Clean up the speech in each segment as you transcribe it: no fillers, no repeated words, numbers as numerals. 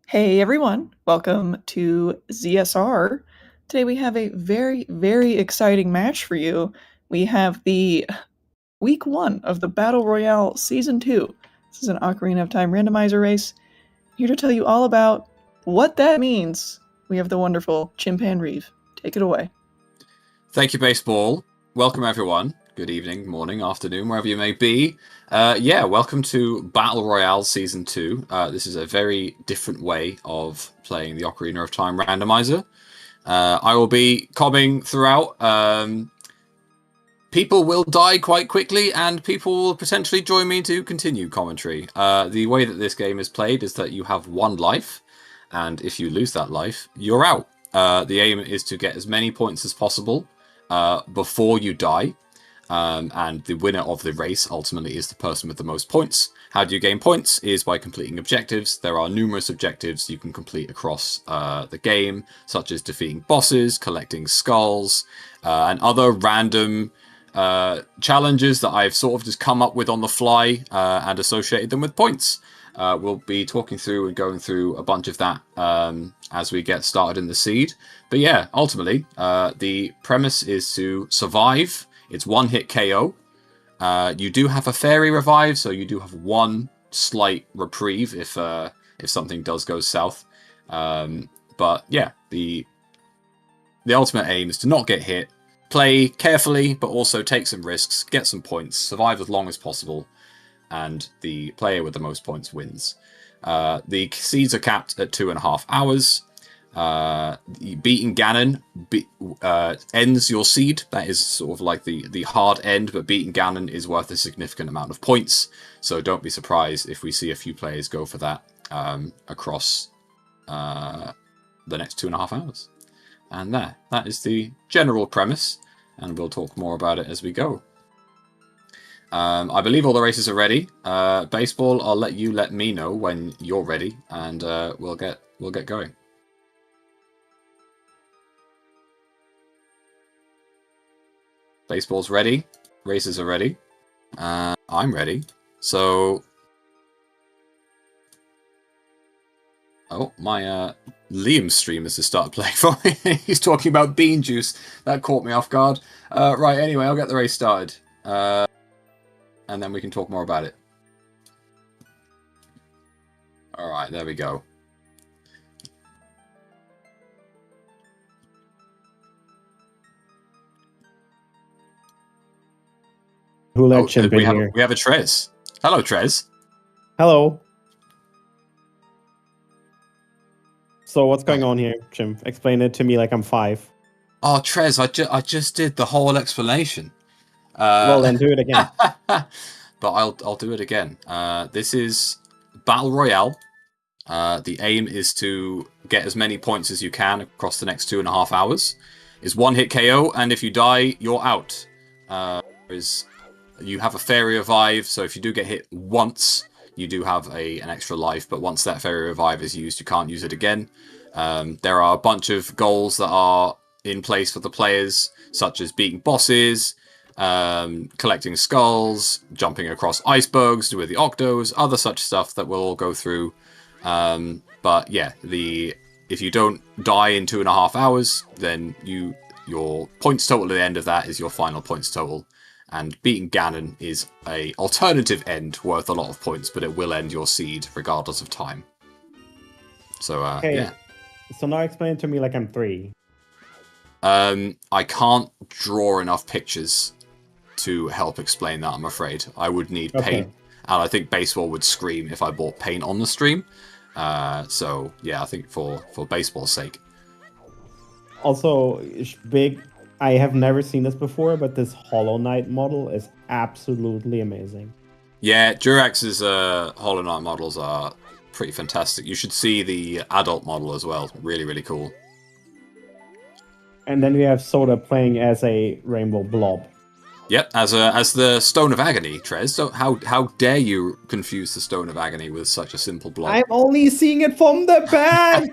Hey everyone, welcome to ZSR. Today we have a very, very exciting match for you. We have the week 1 of the Battle Royale Season 2. This is an Ocarina of Time randomizer race. Here to tell you all about what that means, we have the wonderful Chimpan Reeve. Take it away. Thank you, Baseball. Welcome, everyone. Good evening, morning, afternoon, wherever you may be. Welcome to Battle Royale Season 2. This is a very different way of playing the Ocarina of Time randomizer. I will be coming throughout. People will die quite quickly, and people will potentially join me to continue commentary. The way that this game is played is that you have one life, and if you lose that life, you're out. The aim is to get as many points as possible before you die. And the winner of the race ultimately is the person with the most points. How do you gain points? Is by completing objectives. There are numerous objectives you can complete across the game, such as defeating bosses, collecting skulls, and other random challenges that I've sort of just come up with on the fly and associated them with points. We'll be talking through and going through a bunch of that as we get started in the seed. But yeah, ultimately, the premise is to survive. It's one-hit KO. You do have a fairy revive, so you do have one slight reprieve if something does go south. But yeah, the ultimate aim is to not get hit, play carefully, but also take some risks, get some points, survive as long as possible, and the player with the most points wins. The seeds are capped at 2.5 hours. Beating Ganon ends your seed. That is sort of like the hard end, but beating Ganon is worth a significant amount of points. So don't be surprised if we see a few players go for that across the next 2.5 hours. And that is the general premise, and we'll talk more about it as we go. I believe all the races are ready. Baseball, I'll let you let me know when you're ready, and we'll get going. Baseball's ready. Races are ready. I'm ready. So, my Liam stream has just started playing for me. He's talking about bean juice. That caught me off guard. Right. Anyway, I'll get the race started. And then we can talk more about it. Alright, there we go. Who let Chimp in here? We have a Trez. Hello, Trez. Hello. So what's going on here, Chimp? Explain it to me like I'm 5. Oh, Trez, I just did the whole explanation. Well, then do it again. But I'll do it again. This is Battle Royale. The aim is to get as many points as you can across the next 2.5 hours. It's one-hit KO, and if you die, you're out. You have a fairy revive, so if you do get hit once, you do have an extra life, but once that fairy revive is used, you can't use it again. There are a bunch of goals that are in place for the players, such as beating bosses, collecting skulls, jumping across icebergs with the Octos, other such stuff that we'll all go through. But yeah, if you don't die in 2.5 hours, then your points total at the end of that is your final points total. And beating Ganon is a alternative end worth a lot of points, but it will end your seed regardless of time. So Okay. yeah. So now explain it to me like I'm 3. I can't draw enough pictures to help explain that, I'm afraid. I would need paint, and I think Baseball would scream if I bought paint on the stream. So yeah, I think for Baseball's sake. Also, big. I have never seen this before, but this Hollow Knight model is absolutely amazing. Yeah, Durex's Hollow Knight models are pretty fantastic. You should see the adult model as well. Really, really cool. And then we have Soda playing as a rainbow blob. Yep, as the Stone of Agony, Trez. So how dare you confuse the Stone of Agony with such a simple blob? I'm only seeing it from the back!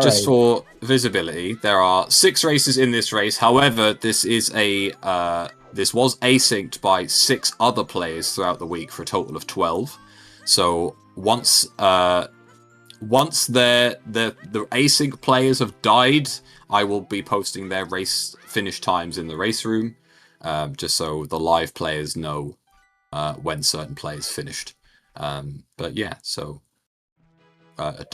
Just for visibility, there are 6 races in this race. However, this was asynced by 6 other players throughout the week for a total of 12. So once the async players have died, I will be posting their race finish times in the race room, just so the live players know when certain players finished. But yeah, so a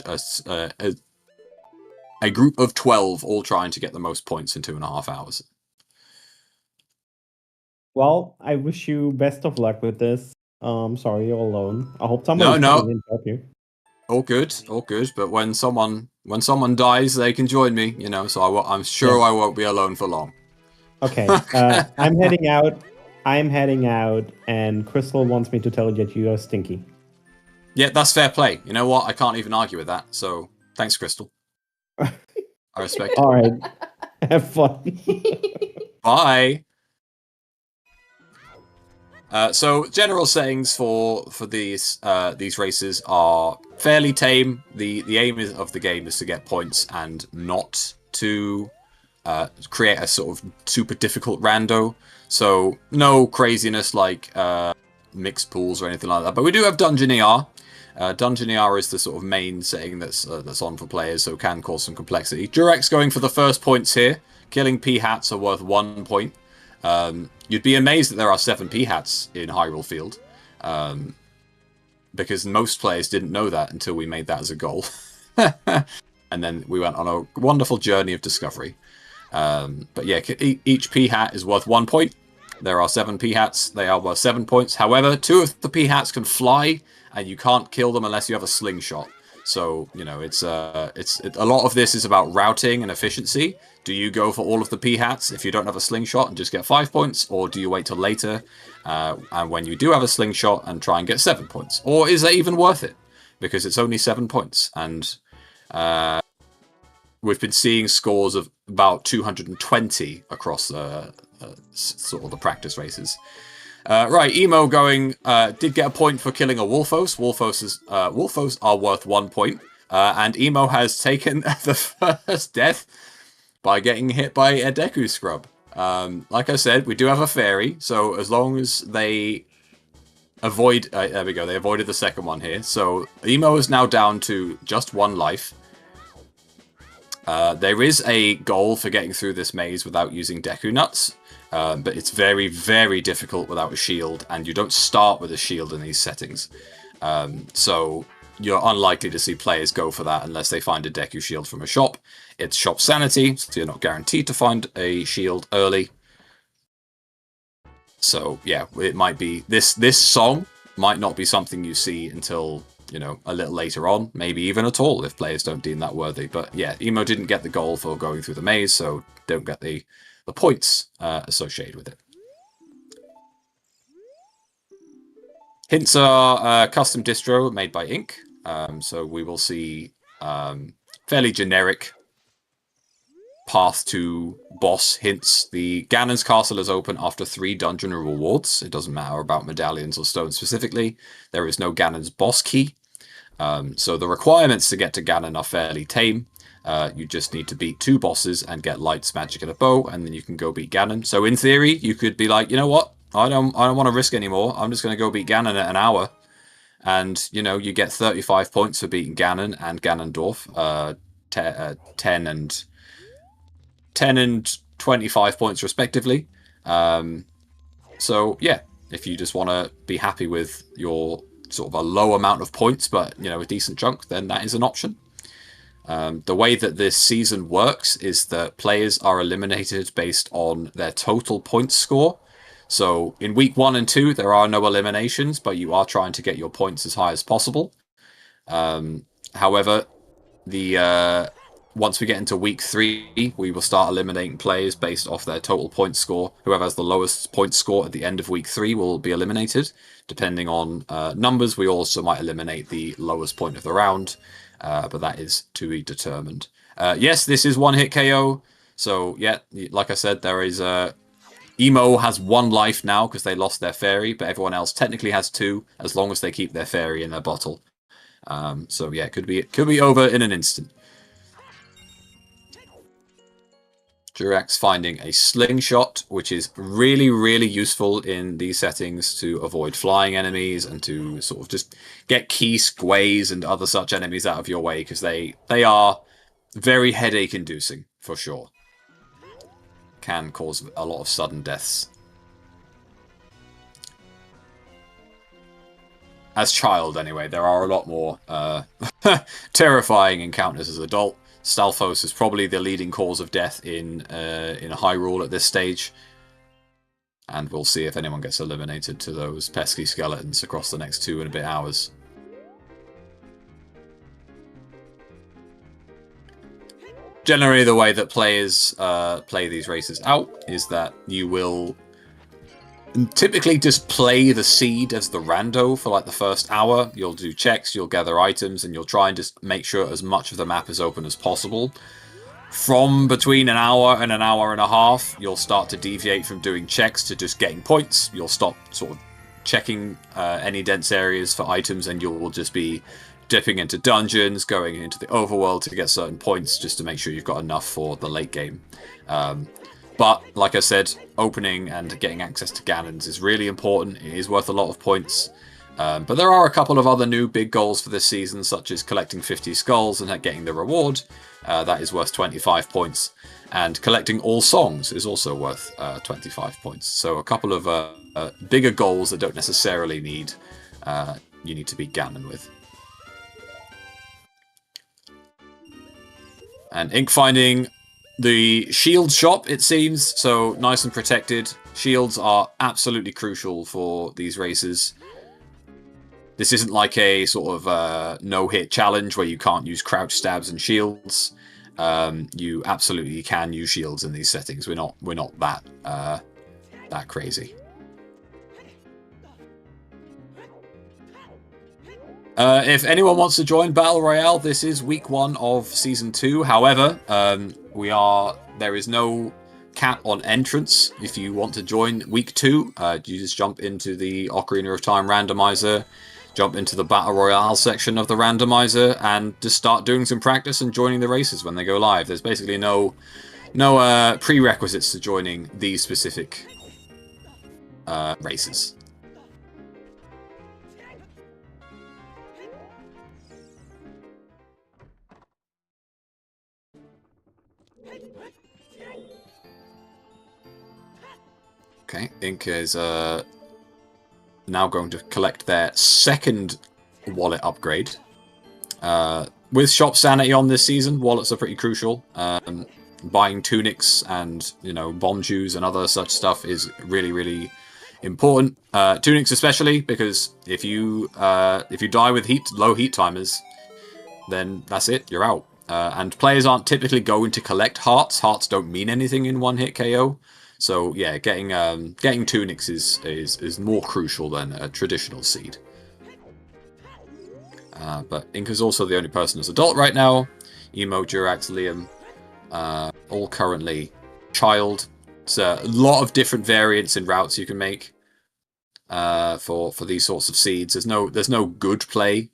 group of 12 all trying to get the most points in 2.5 hours. Well, I wish you best of luck with this. Sorry you're alone. I hope somebody's coming in to help you. All good. But when someone dies, they can join me. You know, so I'm sure I won't be alone for long. Okay. I'm heading out. And Crystal wants me to tell you that you are stinky. Yeah, that's fair play. You know what? I can't even argue with that. So thanks, Crystal. I respect it. All right. Have fun. Bye. So general settings for these races are fairly tame. The aim of the game is to get points and not to create a sort of super difficult rando. So no craziness like mixed pools or anything like that. But we do have Dungeon ER. Dungeon ER is the sort of main setting that's on for players, so can cause some complexity. Durex going for the first points here. Killing P-Hats are worth 1 point. You'd be amazed that there are 7 P-Hats in Hyrule Field, because most players didn't know that until we made that as a goal. And then we went on a wonderful journey of discovery. But yeah, each P-Hat is worth 1 point. There are 7 P-Hats. They are worth 7 points. However, 2 of the P-Hats can fly, and you can't kill them unless you have a slingshot. So, you know, a lot of this is about routing and efficiency. Do you go for all of the P-Hats if you don't have a slingshot and just get 5 points? Or do you wait till later, and when you do have a slingshot, and try and get 7 points? Or is that even worth it? Because it's only 7 points. And we've been seeing scores of about 220 across sort of the practice races. Right, Emo did get a point for killing a Wolfos. Wolfos are worth 1 point. And Emo has taken the first death by getting hit by a Deku Scrub. Like I said, we do have a fairy, so as long as they avoid... there we go, they avoided the second one here. So Emo is now down to just 1 life. There is a goal for getting through this maze without using Deku Nuts. But it's very, very difficult without a shield, and you don't start with a shield in these settings. So you're unlikely to see players go for that unless they find a Deku shield from a shop. It's shop sanity, so you're not guaranteed to find a shield early. So yeah, it might be this song might not be something you see until, you know, a little later on, maybe even at all if players don't deem that worthy. But yeah, Emo didn't get the goal for going through the maze, so don't get the points associated with it. Hints are custom distro made by Ink, so we will see fairly generic path to boss hints. The Ganon's castle is open after 3 dungeon rewards. It doesn't matter about medallions or stones specifically. There is no Ganon's boss key. So the requirements to get to Ganon are fairly tame. You just need to beat 2 bosses and get lights, magic, and a bow, and then you can go beat Ganon. So in theory, you could be like, you know what? I don't want to risk anymore. I'm just going to go beat Ganon at an hour. And, you know, you get 35 points for beating Ganon and Ganondorf. 10 and 25 points respectively. So, yeah, if you just want to be happy with your sort of a low amount of points, but, you know, a decent chunk, then that is an option. The way that this season works is that players are eliminated based on their total points score. So in week 1 and 2, there are no eliminations, but you are trying to get your points as high as possible. However, once we get into week 3, we will start eliminating players based off their total point score. Whoever has the lowest point score at the end of week 3 will be eliminated. Depending on numbers, we also might eliminate the lowest point of the round. But that is to be determined. Yes, this is 1-hit KO. So, yeah, like I said, there is... Emo has 1 life now because they lost their fairy, but everyone else technically has 2, as long as they keep their fairy in their bottle. So, yeah, it could be over in an instant. Jurax finding a slingshot, which is really, really useful in these settings to avoid flying enemies and to sort of just get key squays and other such enemies out of your way, because they are very headache-inducing, for sure. Can cause a lot of sudden deaths. As child, anyway, there are a lot more terrifying encounters as adult. Stalfos is probably the leading cause of death in Hyrule at this stage. And we'll see if anyone gets eliminated to those pesky skeletons across the next 2 and a bit hours. Generally, the way that players play these races out is that you will typically just play the seed as the rando for like the first hour. You'll do checks, you'll gather items, and you'll try and just make sure as much of the map is open as possible. From between an hour and an hour and a half, you'll start to deviate from doing checks to just getting points. You'll stop sort of checking any dense areas for items, and you'll just be dipping into dungeons, going into the overworld to get certain points just to make sure you've got enough for the late game. But, like I said, opening and getting access to Ganons is really important. It is worth a lot of points. But there are a couple of other new big goals for this season, such as collecting 50 skulls and getting the reward. That is worth 25 points. And collecting all songs is also worth 25 points. So a couple of bigger goals that don't necessarily need you need to beat Ganon with. And Ink finding the shield shop, it seems, so nice and protected. Shields are absolutely crucial for these races. This isn't like a sort of no-hit challenge where you can't use crouch stabs and shields. You absolutely can use shields in these settings. We're not that crazy. If anyone wants to join Battle Royale, this is week 1 of Season 2. However, there is no cap on entrance. If you want to join week 2, you just jump into the Ocarina of Time randomizer, jump into the Battle Royale section of the randomizer, and just start doing some practice and joining the races when they go live. There's basically no prerequisites to joining these specific races. Okay, Ink is now going to collect their second wallet upgrade. With shop sanity on this season, wallets are pretty crucial. Buying tunics and bomb shoes and other such stuff is really, really important. Tunics especially, because if you die with low heat timers, then that's it, you're out. And players aren't typically going to collect hearts. Hearts don't mean anything in one-hit KO. So yeah, getting tunics is more crucial than a traditional seed. But Ink is also the only person as adult right now. Emo, Durax, Liam, all currently child. So a lot of different variants and routes you can make for these sorts of seeds. There's no good play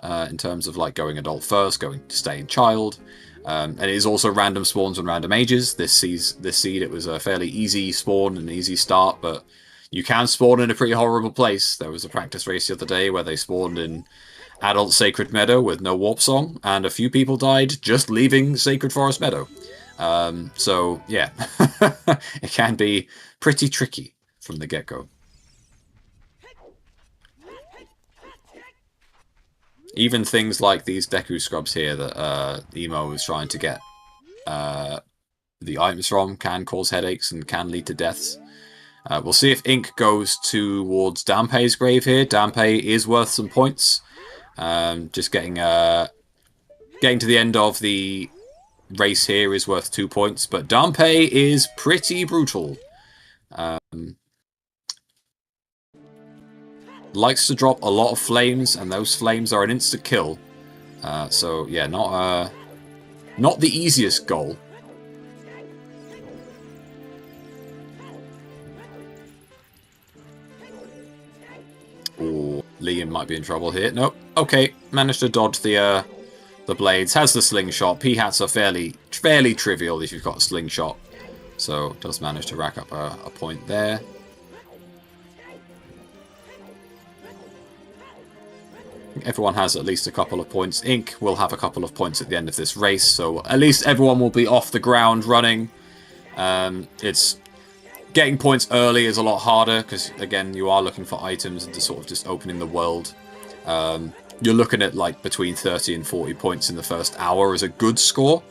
in terms of like going adult first, going to stay in child. And it is also random spawns and random ages. This seed, it was a fairly easy spawn and easy start, but you can spawn in a pretty horrible place. There was a practice race the other day where they spawned in Adult Sacred Meadow with no warp song, and a few people died just leaving Sacred Forest Meadow. So yeah, it can be pretty tricky from the get-go. Even things like these Deku Scrubs here that Emo is trying to get the items from can cause headaches and can lead to deaths. We'll see if Ink goes towards Dampé's grave here. Dampé is worth some points. Just getting to the end of the race here is worth 2 points, but Dampé is pretty brutal. Likes to drop a lot of flames, and those flames are an instant kill. So yeah, not the easiest goal. Ooh, Liam might be in trouble here. Nope. Okay, managed to dodge the blades. Has the slingshot. P-hats are fairly trivial if you've got a slingshot. So does manage to rack up a point there. Everyone has at least a couple of points. Ink will have a couple of points at the end of this race, so at least everyone will be off the ground running. It's getting points early is a lot harder because, again, you are looking for items and sort of just opening the world. You're looking at like between 30 and 40 points in the first hour as a good score,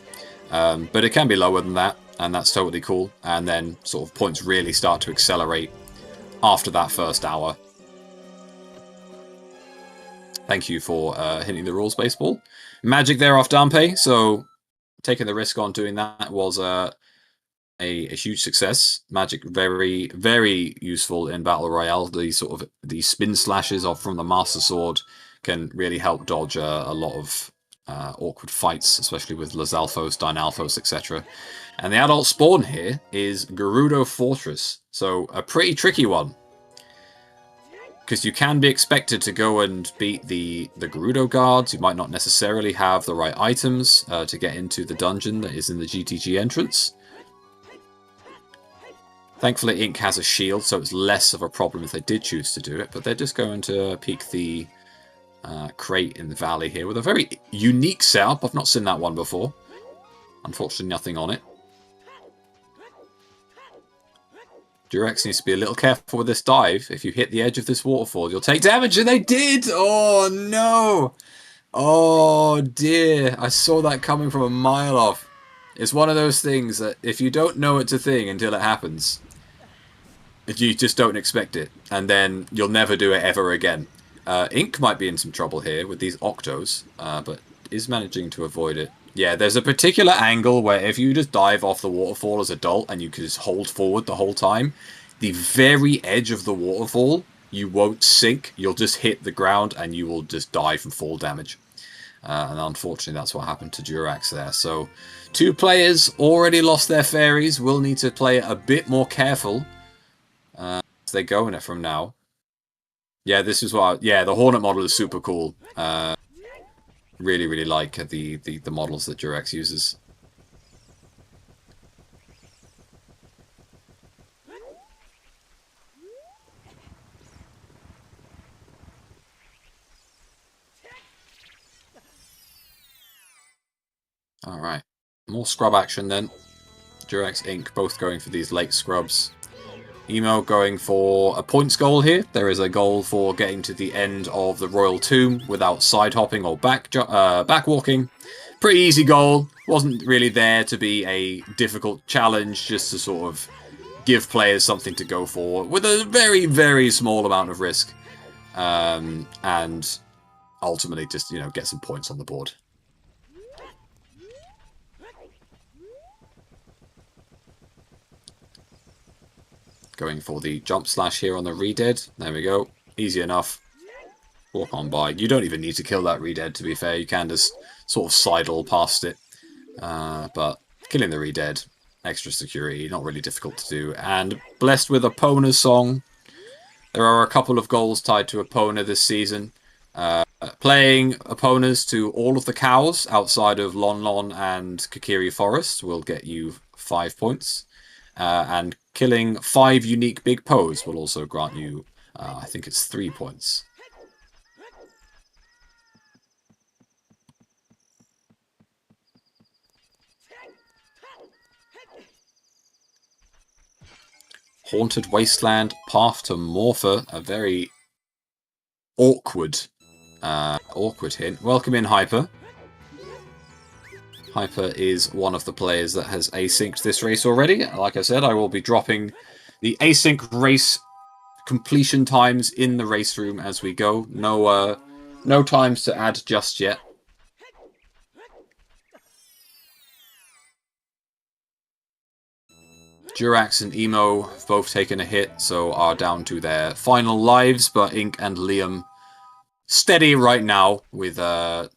but it can be lower than that, and that's totally cool. And then sort of points really start to accelerate after that first hour. Thank you for hitting the rules, baseball. Magic there off Dampe, so taking the risk on doing that was a huge success. Magic very, very useful in Battle Royale. The spin slashes off from the Master Sword can really help dodge a lot of awkward fights, especially with Lizalfos, Dynalfos, etc. And the adult spawn here is Gerudo Fortress, so a pretty tricky one. Because you can be expected to go and beat the Gerudo guards. You might not necessarily have the right items to get into the dungeon that is in the GTG entrance. Thankfully, Ink has a shield, so it's less of a problem if they did choose to do it. But they're just going to peek the crate in the valley here with a very unique setup. I've not seen that one before. Unfortunately, nothing on it. Durex needs to be a little careful with this dive. If you hit the edge of this waterfall, you'll take damage, and they did! Oh, no! Oh, dear. I saw that coming from a mile off. It's one of those things that if you don't know it's a thing until it happens, you just don't expect it. And then you'll never do it ever again. Ink might be in some trouble here with these Octos, but is managing to avoid it. Yeah, there's a particular angle where if you just dive off the waterfall as adult and you can just hold forward the whole time, the very edge of the waterfall, you won't sink. You'll just hit the ground and you will just die from fall damage. And unfortunately, that's what happened to Durax there. So, 2 players already lost their fairies. Will need to play a bit more careful as they go in it from now. Yeah, this is what. Yeah, the Hornet model is super cool. Really, really like the models that Durex uses. Alright. More scrub action then. Durex, Ink, both going for these late scrubs. Emo going for a points goal here. There is a goal for getting to the end of the Royal Tomb without side hopping or back walking. Pretty easy goal. Wasn't really there to be a difficult challenge, just to sort of give players something to go for with a very, very small amount of risk. And ultimately just, you know, get some points on the board. Going for the jump slash here on the Redead. There we go. Easy enough. Walk on by. You don't even need to kill that Redead, to be fair. You can just sort of sidle past it. But killing the Redead, extra security, not really difficult to do. And blessed with Epona's song. There are a couple of goals tied to Epona this season. Playing Eponas to all of the cows outside of Lon Lon and Kokiri Forest will get you 5 points. And killing 5 unique big Poes will also grant you, I think it's 3 points. Haunted Wasteland, Path to Morpher, a very awkward hint. Welcome in, Hyper. Hyper is one of the players that has asynced this race already. Like I said, I will be dropping the async race completion times in the race room as we go. No times to add just yet. Durax and Emo have both taken a hit, so are down to their final lives, but Ink and Liam steady right now, with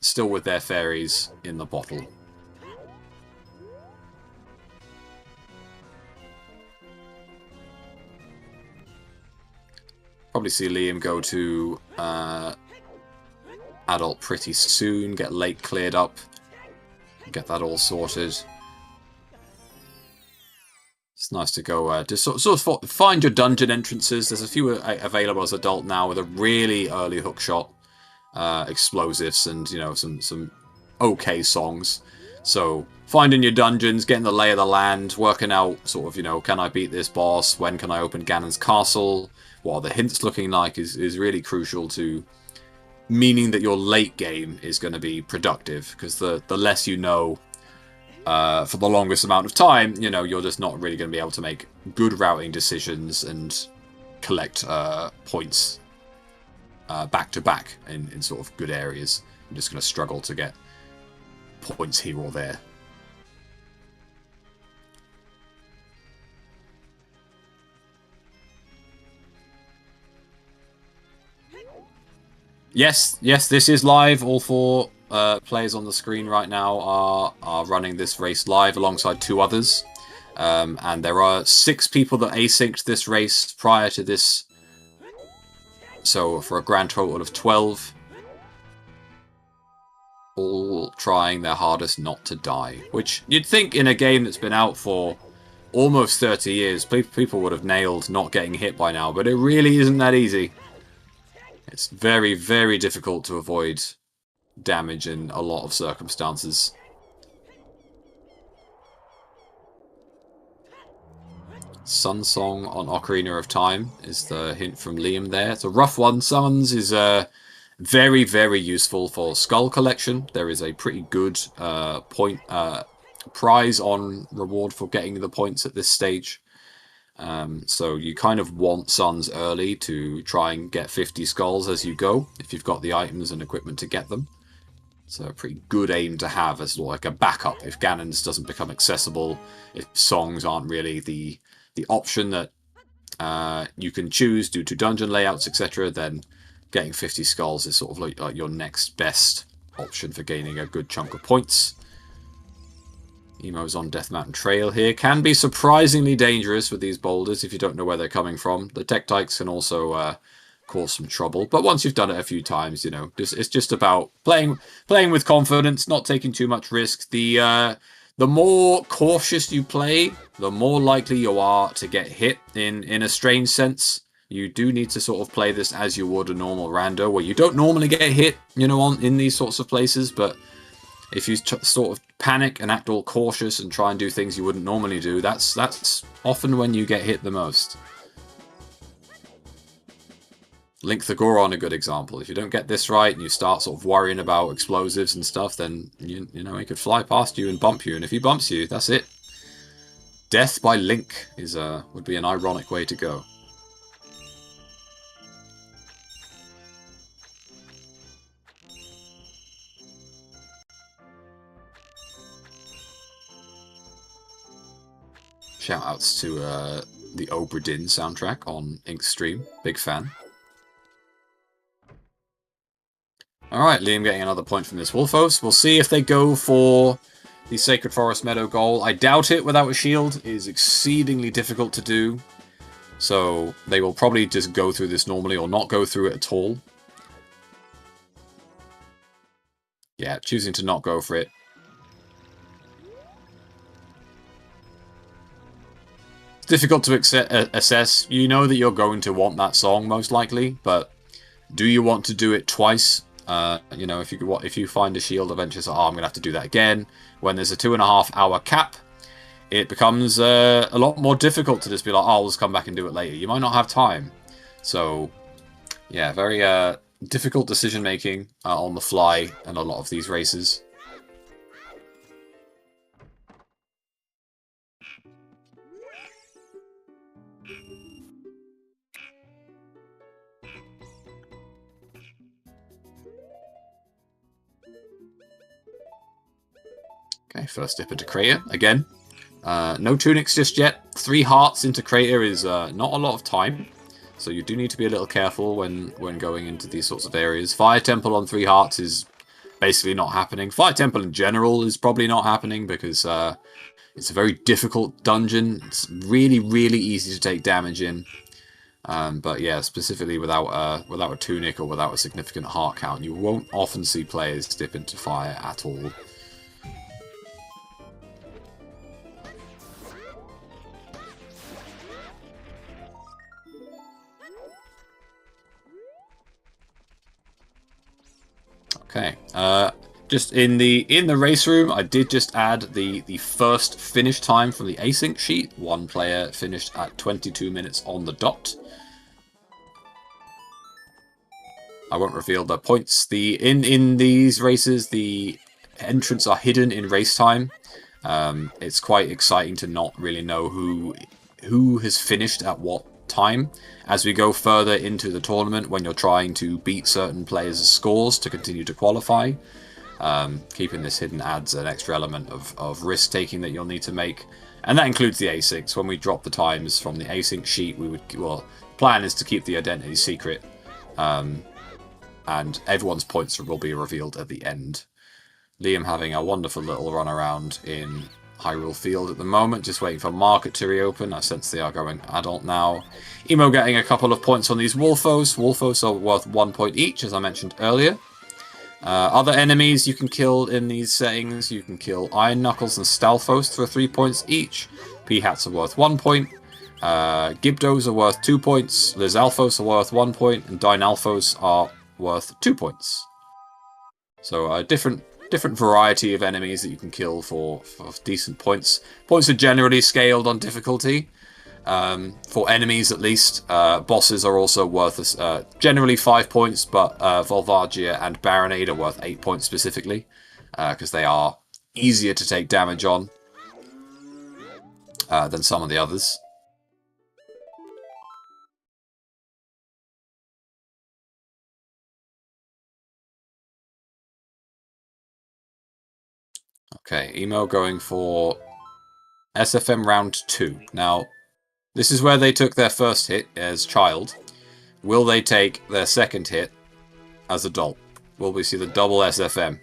still with their fairies in the bottle. Probably see Liam go to adult pretty soon, get late cleared up, get that all sorted. It's nice to go to sort of find your dungeon entrances. There's a few available as adult now with a really early hookshot, explosives, and some okay songs. So finding your dungeons, getting the lay of the land, working out sort of can I beat this boss? When can I open Ganon's castle? What are the hints looking like? Is really crucial to meaning that your late game is going to be productive, because the less you know for the longest amount of time, you're just not really going to be able to make good routing decisions and collect points back to back in sort of good areas. You're just going to struggle to get points here or there. Yes, this is live. All 4 players on the screen right now are running this race live alongside 2 others. And there are 6 people that asynced this race prior to this. So for a grand total of 12. All trying their hardest not to die. Which you'd think in a game that's been out for almost 30 years, people would have nailed not getting hit by now. But it really isn't that easy. It's very, very difficult to avoid damage in a lot of circumstances. Sun Song on Ocarina of Time is the hint from Liam there. It's a rough one. Summons is very, very useful for skull collection. There is a pretty good prize on reward for getting the points at this stage. So you kind of want Suns early to try and get 50 skulls as you go, if you've got the items and equipment to get them. So a pretty good aim to have as like a backup if Ganon's doesn't become accessible, if songs aren't really the option that you can choose due to dungeon layouts, etc. Then getting 50 skulls is sort of like your next best option for gaining a good chunk of points. Emo's on Death Mountain Trail here. Can be surprisingly dangerous with these boulders if you don't know where they're coming from. The Tektaiks can also cause some trouble. But once you've done it a few times, it's just about playing with confidence, not taking too much risk. The more cautious you play, the more likely you are to get hit in a strange sense. You do need to sort of play this as you would a normal rando, where you don't normally get hit, in these sorts of places, but if you sort of panic and act all cautious and try and do things you wouldn't normally do, that's often when you get hit the most. Link the Goron, a good example. If you don't get this right and you start sort of worrying about explosives and stuff, then he could fly past you and bump you, and if he bumps you, that's it. Death by Link would be an ironic way to go. Shoutouts to the Obra Dinn soundtrack on Inkstream. Big fan. Alright, Liam getting another point from this Wolfos. We'll see if they go for the Sacred Forest Meadow goal. I doubt it without a shield. It is exceedingly difficult to do. So they will probably just go through this normally or not go through it at all. Yeah, choosing to not go for it. It's difficult to assess. You know that you're going to want that song most likely, but do you want to do it twice? If you find a shield, eventually say, I'm going to have to do that again. When there's a 2.5 hour cap, it becomes a lot more difficult to just be like, I'll just come back and do it later. You might not have time. So, yeah, very difficult decision making on the fly in a lot of these races. Okay, first dip into Crater again. No tunics just yet. 3 hearts into Crater is not a lot of time, so you do need to be a little careful when going into these sorts of areas. Fire Temple on 3 hearts is basically not happening. Fire Temple in general is probably not happening because it's a very difficult dungeon. It's really, really easy to take damage in. But yeah, specifically without a tunic or without a significant heart count, you won't often see players dip into fire at all. Okay. Just in the race room, I did just add the first finish time from the async sheet. One player finished at 22 minutes on the dot. I won't reveal the points. In these races, the entrants are hidden in race time. It's quite exciting to not really know who has finished at what time. As we go further into the tournament, when you're trying to beat certain players' scores to continue to qualify, keeping this hidden adds an extra element of risk taking that you'll need to make, and that includes the asyncs. When we drop the times from the async sheet, plan is to keep the identity secret, and everyone's points will be revealed at the end. Liam having a wonderful little run around in Hyrule Field at the moment, just waiting for Market to reopen. I sense they are going adult now. Emo getting a couple of points on these Wolfos. Wolfos are worth 1 point each, as I mentioned earlier. Other enemies you can kill in these settings, you can kill Iron Knuckles and Stalfos for 3 points each. P-Hats are worth 1 point. Gibdos are worth 2 points. Lizalfos are worth 1 point, and Dynalfos are worth 2 points. So a different variety of enemies that you can kill for decent points. Points are generally scaled on difficulty. For enemies, at least. Bosses are also worth generally 5 points, but Volvagia and Baronade are worth 8 points specifically, because they are easier to take damage on than some of the others. Okay, Emo going for SFM round 2. Now, this is where they took their first hit as child. Will they take their second hit as adult? Will we see the double SFM?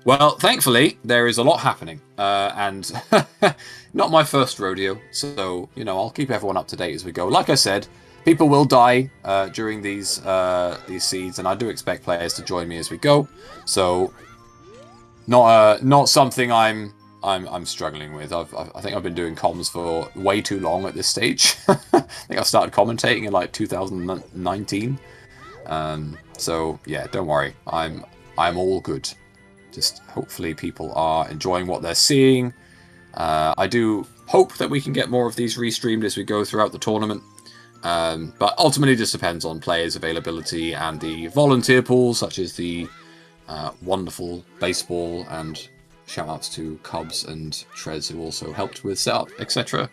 Well, thankfully, there is a lot happening, and not my first rodeo, so, I'll keep everyone up to date as we go. Like I said, people will die during these seeds, and I do expect players to join me as we go, so not something I'm struggling with. I think I've been doing comms for way too long at this stage. I think I started commentating in like 2019, so yeah, don't worry, I'm all good. Just hopefully people are enjoying what they're seeing. I do hope that we can get more of these restreamed as we go throughout the tournament. But ultimately it just depends on players' availability and the volunteer pool, such as the wonderful baseball, and shout-outs to Cubs and Trez, who also helped with setup, etc.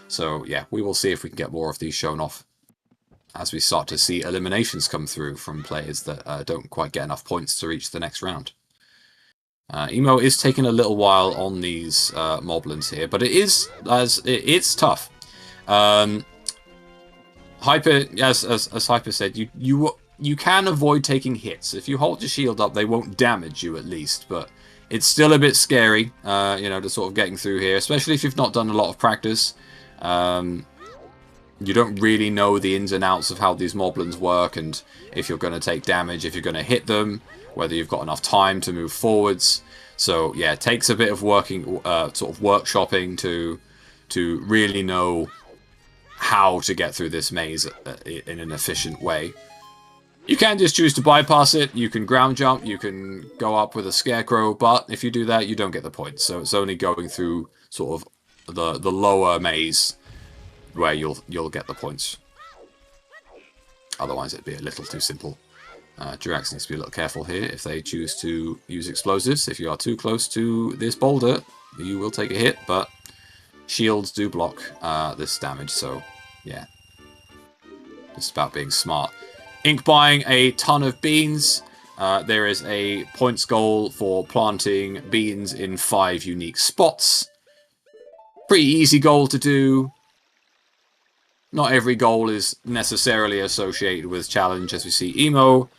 So yeah, we will see if we can get more of these shown off as we start to see eliminations come through from players that don't quite get enough points to reach the next round. Emo is taking a little while on these moblins here, but it's tough. Hyper, as Hyper said, you can avoid taking hits. If you hold your shield up, they won't damage you at least, but it's still a bit scary, to sort of getting through here, especially if you've not done a lot of practice. You don't really know the ins and outs of how these moblins work, and if you're going to take damage, if you're going to hit them, whether you've got enough time to move forwards. So yeah, it takes a bit of workshopping to really know how to get through this maze in an efficient way. You can just choose to bypass it, you can ground jump, you can go up with a scarecrow, but if you do that, you don't get the points. So it's only going through sort of the lower maze where you'll get the points. Otherwise it'd be a little too simple. Durax needs to be a little careful here if they choose to use explosives. If you are too close to this boulder, you will take a hit, but shields do block this damage, so yeah. It's about being smart. Ink buying a ton of beans. There is a points goal for planting beans in 5 unique spots. Pretty easy goal to do. Not every goal is necessarily associated with challenge, as we see Emo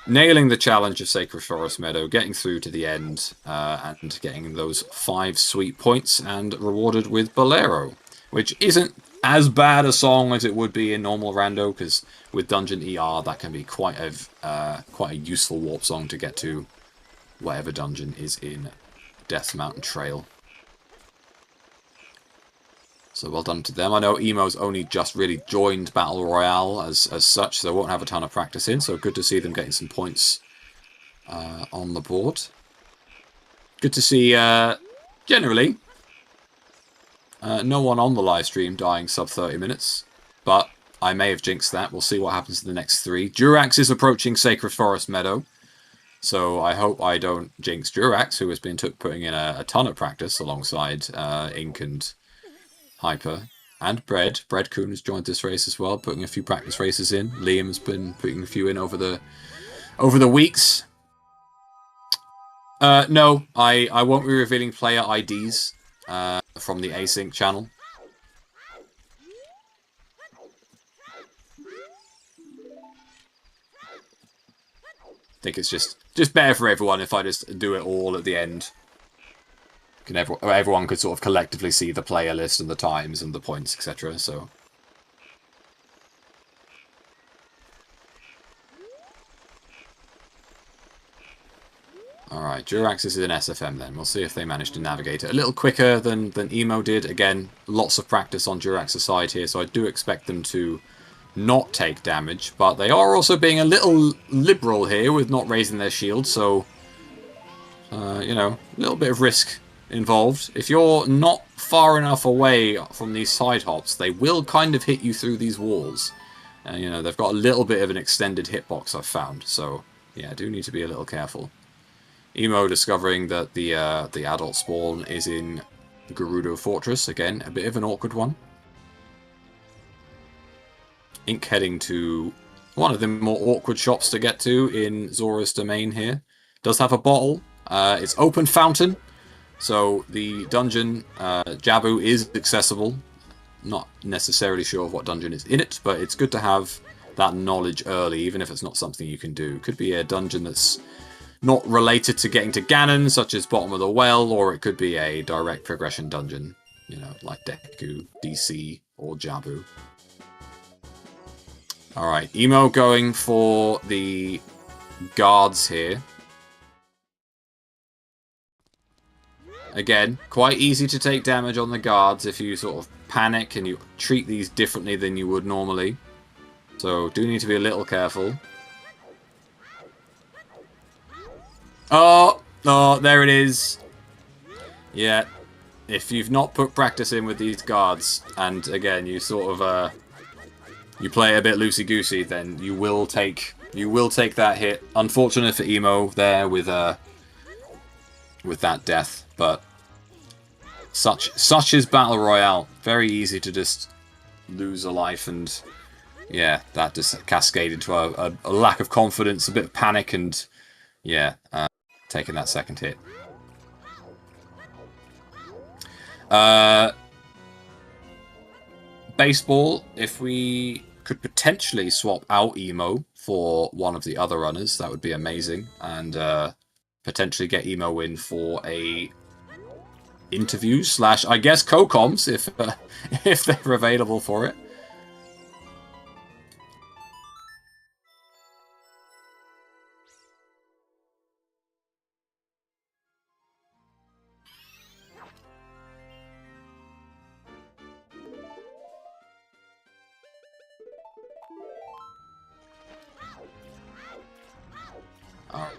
nailing the challenge of Sacred Forest Meadow, getting through to the end, and getting those 5 sweet points, and rewarded with Bolero, which isn't as bad a song as it would be in normal rando, because with Dungeon ER that can be quite a useful warp song to get to whatever dungeon is in Death Mountain Trail. So well done to them. I know Emo's only just really joined Battle Royale as such, so they won't have a ton of practice in. So good to see them getting some points on the board. Good to see, generally, no one on the live stream dying sub 30 minutes. But I may have jinxed that. We'll see what happens in the next 3. Durax is approaching Sacred Forest Meadow. So I hope I don't jinx Durax, who has been putting in a ton of practice alongside Ink and Hyper. And Bread. Breadcoon has joined this race as well, putting a few practice races in. Liam has been putting a few in over the weeks. No, I won't be revealing player IDs from the async channel. I think it's just better for everyone if I just do it all at the end. Everyone could sort of collectively see the player list and the times and the points, etc. So. Alright, Durax is in SFM then. We'll see if they manage to navigate it a little quicker than Emo did. Again, lots of practice on Durax's side here, so I do expect them to not take damage. But they are also being a little liberal here with not raising their shield, so, you know, a little bit of risk involved. If you're not far enough away from these side hops, they will kind of hit you through these walls. And, you know, they've got a little bit of an extended hitbox I've found, so, yeah, I do need to be a little careful. Emo discovering that the adult spawn is in Gerudo Fortress. Again, a bit of an awkward one. Ink heading to one of the more awkward shops to get to in Zora's domain here. Does have a bottle. It's open fountain. So the dungeon, Jabu, is accessible. Not necessarily sure of what dungeon is in it, but it's good to have that knowledge early, even if it's not something you can do. Could be a dungeon that's not related to getting to Ganon, such as Bottom of the Well, or it could be a direct progression dungeon, you know, like Deku, DC, or Jabu. Alright, Emo going for the guards here. Again, quite easy to take damage on the guards if you sort of panic and you treat these differently than you would normally. So, do need to be a little careful. Oh, there it is. Yeah, if you've not put practice in with these guards, and again, you sort of, you play a bit loosey-goosey, then you will take that hit. Unfortunate for Emo there with that death, but such is Battle Royale. Very easy to just lose a life, and yeah, that just cascaded into a lack of confidence, a bit of panic, and yeah, taking that second hit. Baseball, if we could potentially swap out Emo for one of the other runners, that would be amazing, and potentially get Emo in for a interview / I guess co-coms if they're available for it.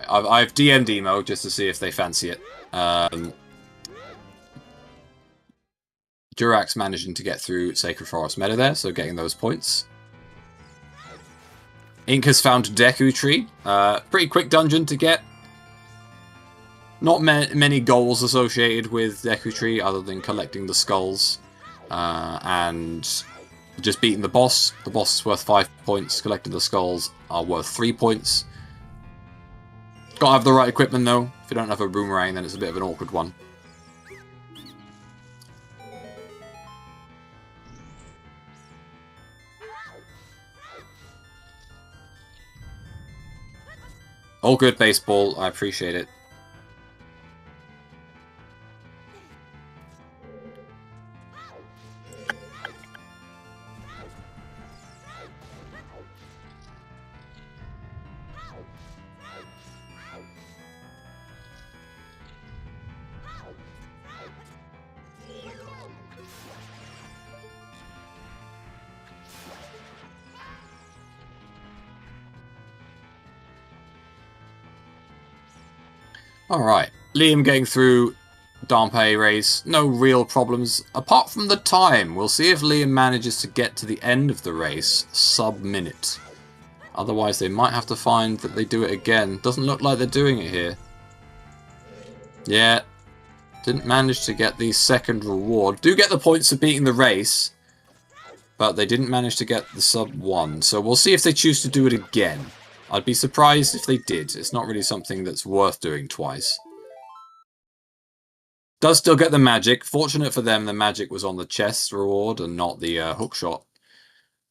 Alright, I've DM'd Emo just to see if they fancy it. Durax managing to get through Sacred Forest Meadow there, so getting those points. Ink has found Deku Tree. Pretty quick dungeon to get. Not many goals associated with Deku Tree other than collecting the skulls and just beating the boss. The boss is worth 5 points. Collecting the skulls are worth 3 points. Gotta have the right equipment though. If you don't have a boomerang, then it's a bit of an awkward one. All good, baseball. I appreciate it. Alright, Liam getting through Dampe race, no real problems, apart from the time. We'll see if Liam manages to get to the end of the race sub-minute. Otherwise they might have to find that they do it again. Doesn't look like they're doing it here. Yeah, didn't manage to get the second reward. Do get the points for beating the race, but they didn't manage to get the sub-1. So we'll see if they choose to do it again. I'd be surprised if they did. It's not really something that's worth doing twice. Does still get the magic. Fortunate for them, the magic was on the chest reward and not the hookshot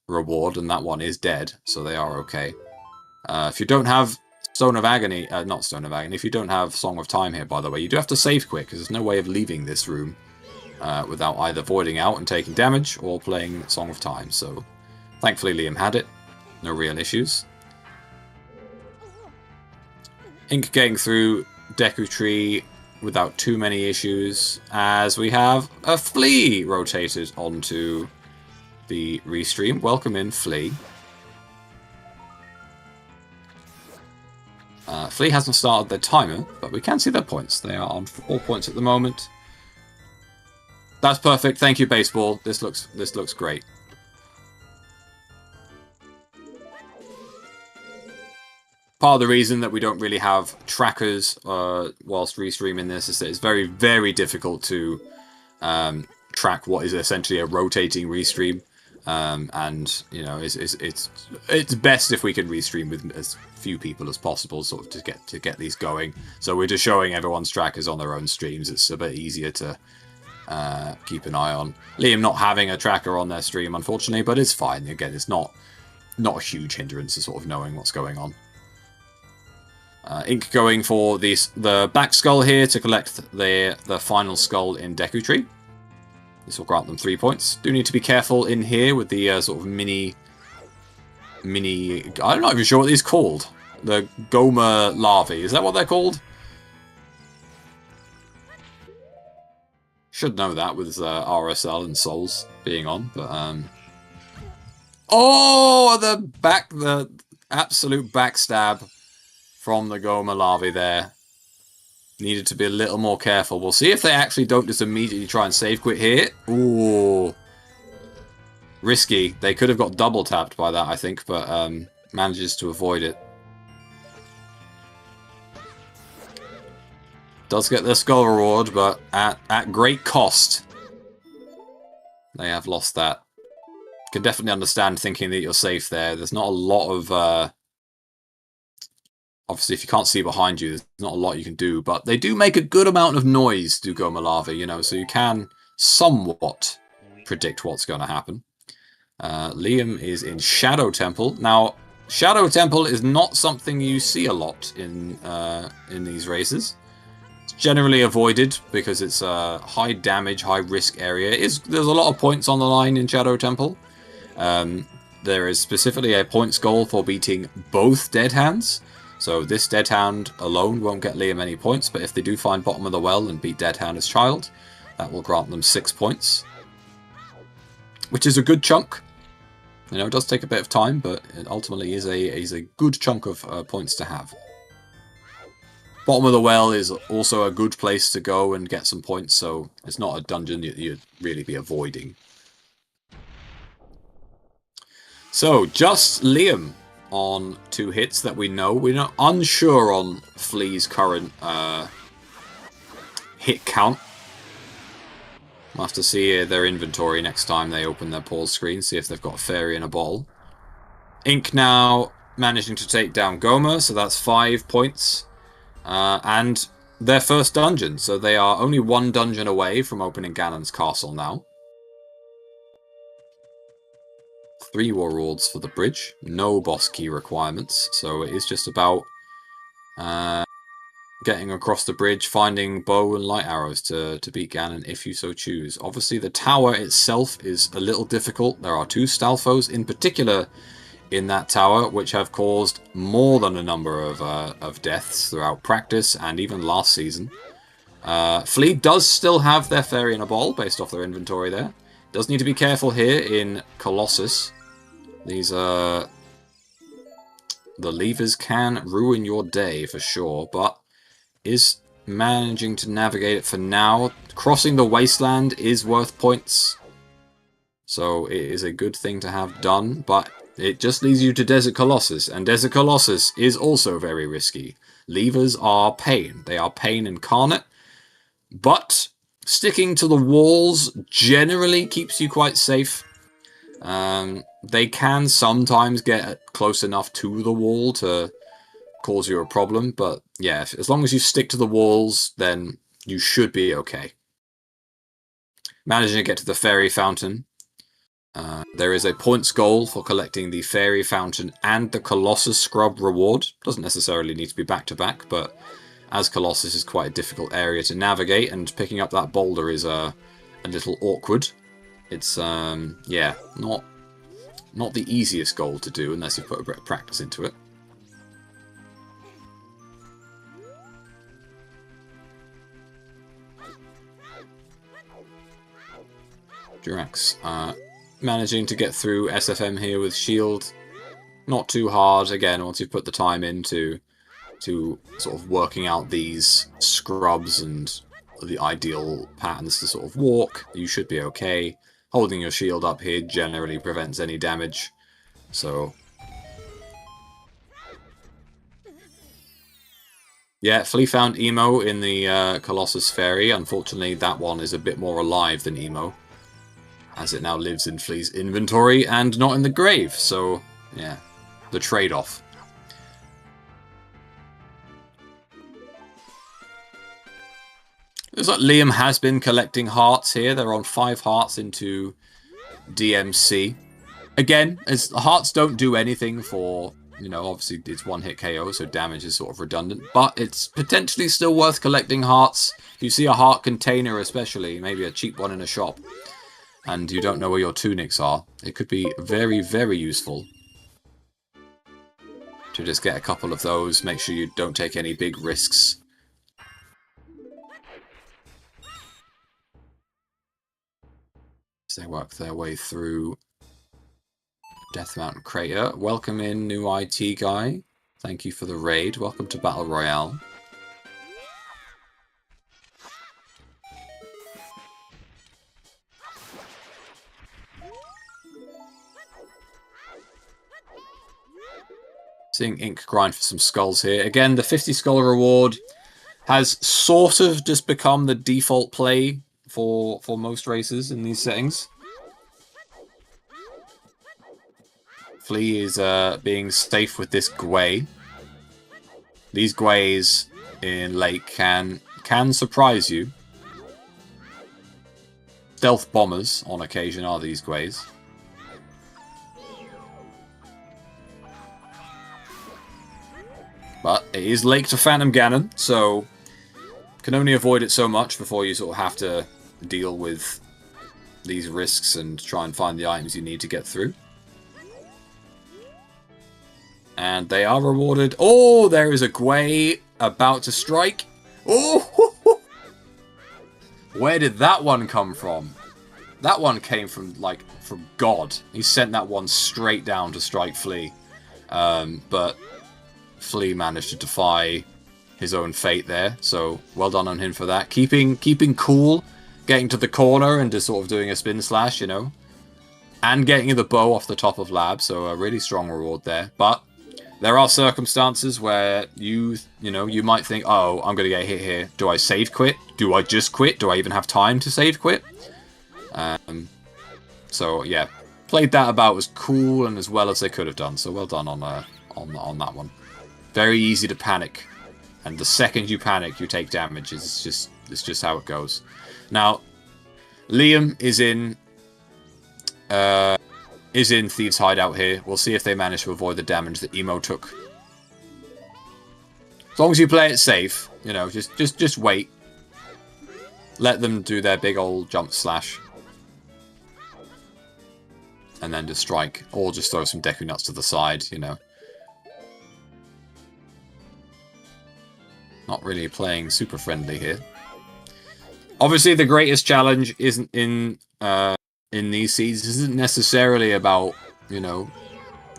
reward, and that one is dead, so they are okay. If you don't have Stone of Agony, not Stone of Agony, if you don't have Song of Time here, by the way, you do have to save quick, because there's no way of leaving this room without either voiding out and taking damage or playing Song of Time. So thankfully Liam had it. No real issues. Ink getting through Deku Tree without too many issues, as we have a Flea rotated onto the restream. Welcome in, Flea. Flea hasn't started their timer, but we can see their points. They are on 4 points at the moment. That's perfect. Thank you, baseball. This looks great. Part of the reason that we don't really have trackers whilst restreaming this is that it's very, very difficult to track what is essentially a rotating restream. And you know, it's best if we can restream with as few people as possible, sort of to get these going. So we're just showing everyone's trackers on their own streams. It's a bit easier to keep an eye on. Liam not having a tracker on their stream, unfortunately, but it's fine. Again, it's not a huge hindrance to sort of knowing what's going on. Ink going for the back skull here to collect the final skull in Deku Tree. This will grant them 3 points. Do need to be careful in here with the sort of mini... I'm not even sure what these are called. The Goma larvae. Is that what they're called? Should know that with RSL and Souls being on, but oh, the absolute backstab from the Goma larvae there. Needed to be a little more careful. We'll see if they actually don't just immediately try and save quit here. Ooh. Risky. They could have got double tapped by that, I think, but manages to avoid it. Does get their skull reward, but at great cost. They have lost that. Can definitely understand thinking that you're safe there. There's not a lot of... Obviously, if you can't see behind you, there's not a lot you can do, but they do make a good amount of noise, do Goma larvae, you know, so you can somewhat predict what's going to happen. Liam is in Shadow Temple. Now, Shadow Temple is not something you see a lot in these races. It's generally avoided because it's a high damage, high risk area. There's a lot of points on the line in Shadow Temple. There is specifically a points goal for beating both Dead Hands. So this Dead Hand alone won't get Liam any points, but if they do find Bottom of the Well and beat Dead Hand as Child, that will grant them 6 points. Which is a good chunk. You know, it does take a bit of time, but it ultimately is a good chunk of points to have. Bottom of the Well is also a good place to go and get some points, so it's not a dungeon that you'd really be avoiding. So, just Liam on 2 hits that we know. We're not unsure on Flea's current hit count. We'll have to see their inventory next time they open their pause screen, see if they've got a fairy in a bottle. Ink now managing to take down Goma, so that's 5 points. And their first dungeon, so they are only 1 dungeon away from opening Ganon's castle now. 3 war rewards for the bridge, no boss key requirements, so it is just about getting across the bridge, finding bow and light arrows to beat Ganon if you so choose. Obviously the tower itself is a little difficult. There are 2 Stalfos in particular in that tower which have caused more than a number of deaths throughout practice and even last season. Flea does still have their fairy in a bottle based off their inventory there. Does need to be careful here in Colossus. These the levers can ruin your day for sure, but is managing to navigate it for now. Crossing the wasteland is worth points, so it is a good thing to have done, but it just leads you to Desert Colossus, and Desert Colossus is also very risky. Levers are pain. They are pain incarnate, but sticking to the walls generally keeps you quite safe. They can sometimes get close enough to the wall to cause you a problem, but yeah, as long as you stick to the walls, then you should be okay. Managing to get to the fairy fountain. There is a points goal for collecting the fairy fountain and the Colossus scrub reward. Doesn't necessarily need to be back-to-back, but as Colossus is quite a difficult area to navigate, and picking up that boulder is a little awkward. It's, yeah, not the easiest goal to do unless you put a bit of practice into it. Durax, managing to get through SFM here with shield. Not too hard, again, once you've put the time into sort of working out these scrubs and the ideal patterns to sort of walk, you should be okay. Holding your shield up here generally prevents any damage, so... Yeah, Flea found Emo in the Colossus Fairy. Unfortunately, that one is a bit more alive than Emo, as it now lives in Flea's inventory and not in the grave, so, yeah, the trade-off. Looks like Liam has been collecting hearts here. They're on 5 hearts into DMC. Again, as hearts don't do anything for, you know, obviously it's one-hit KO, so damage is sort of redundant, but it's potentially still worth collecting hearts. If you see a heart container especially, maybe a cheap one in a shop, and you don't know where your tunics are, it could be very, very useful to just get a couple of those. Make sure you don't take any big risks. As they work their way through Death Mountain Crater. Welcome in, new IT guy. Thank you for the raid. Welcome to Battle Royale. Seeing Ink grind for some skulls here. Again, the 50 skull reward has sort of just become the default play for most races in these settings. Flea is being safe with this Gwei. These Gweis in Lake can surprise you. Stealth bombers on occasion are these Gweis. But it is Lake to Phantom Ganon, so can only avoid it so much before you sort of have to deal with these risks and try and find the items you need to get through. And they are rewarded. Oh, there is a Gwei about to strike. Oh, where did that one come from? That one came from, like, from God. He sent that one straight down to strike Flea. But Flea managed to defy his own fate there, so well done on him for that. Keeping cool, getting to the corner and just sort of doing a spin slash, you know, and getting the bow off the top of Lab, so a really strong reward there. But there are circumstances where you might think, oh, I'm going to get hit here. Do I save quit? Do I just quit? Do I even have time to save quit? So yeah, played that about as cool and as well as they could have done. So well done on that one. Very easy to panic, and the second you panic, you take damage. It's just how it goes. Now, Liam is in Thieves' Hideout here. We'll see if they manage to avoid the damage that Emo took. As long as you play it safe, you know, just wait. Let them do their big old jump slash, and then just strike, or just throw some Deku Nuts to the side, you know. Not really playing super friendly here. Obviously, the greatest challenge isn't in these seeds. Isn't necessarily about, you know,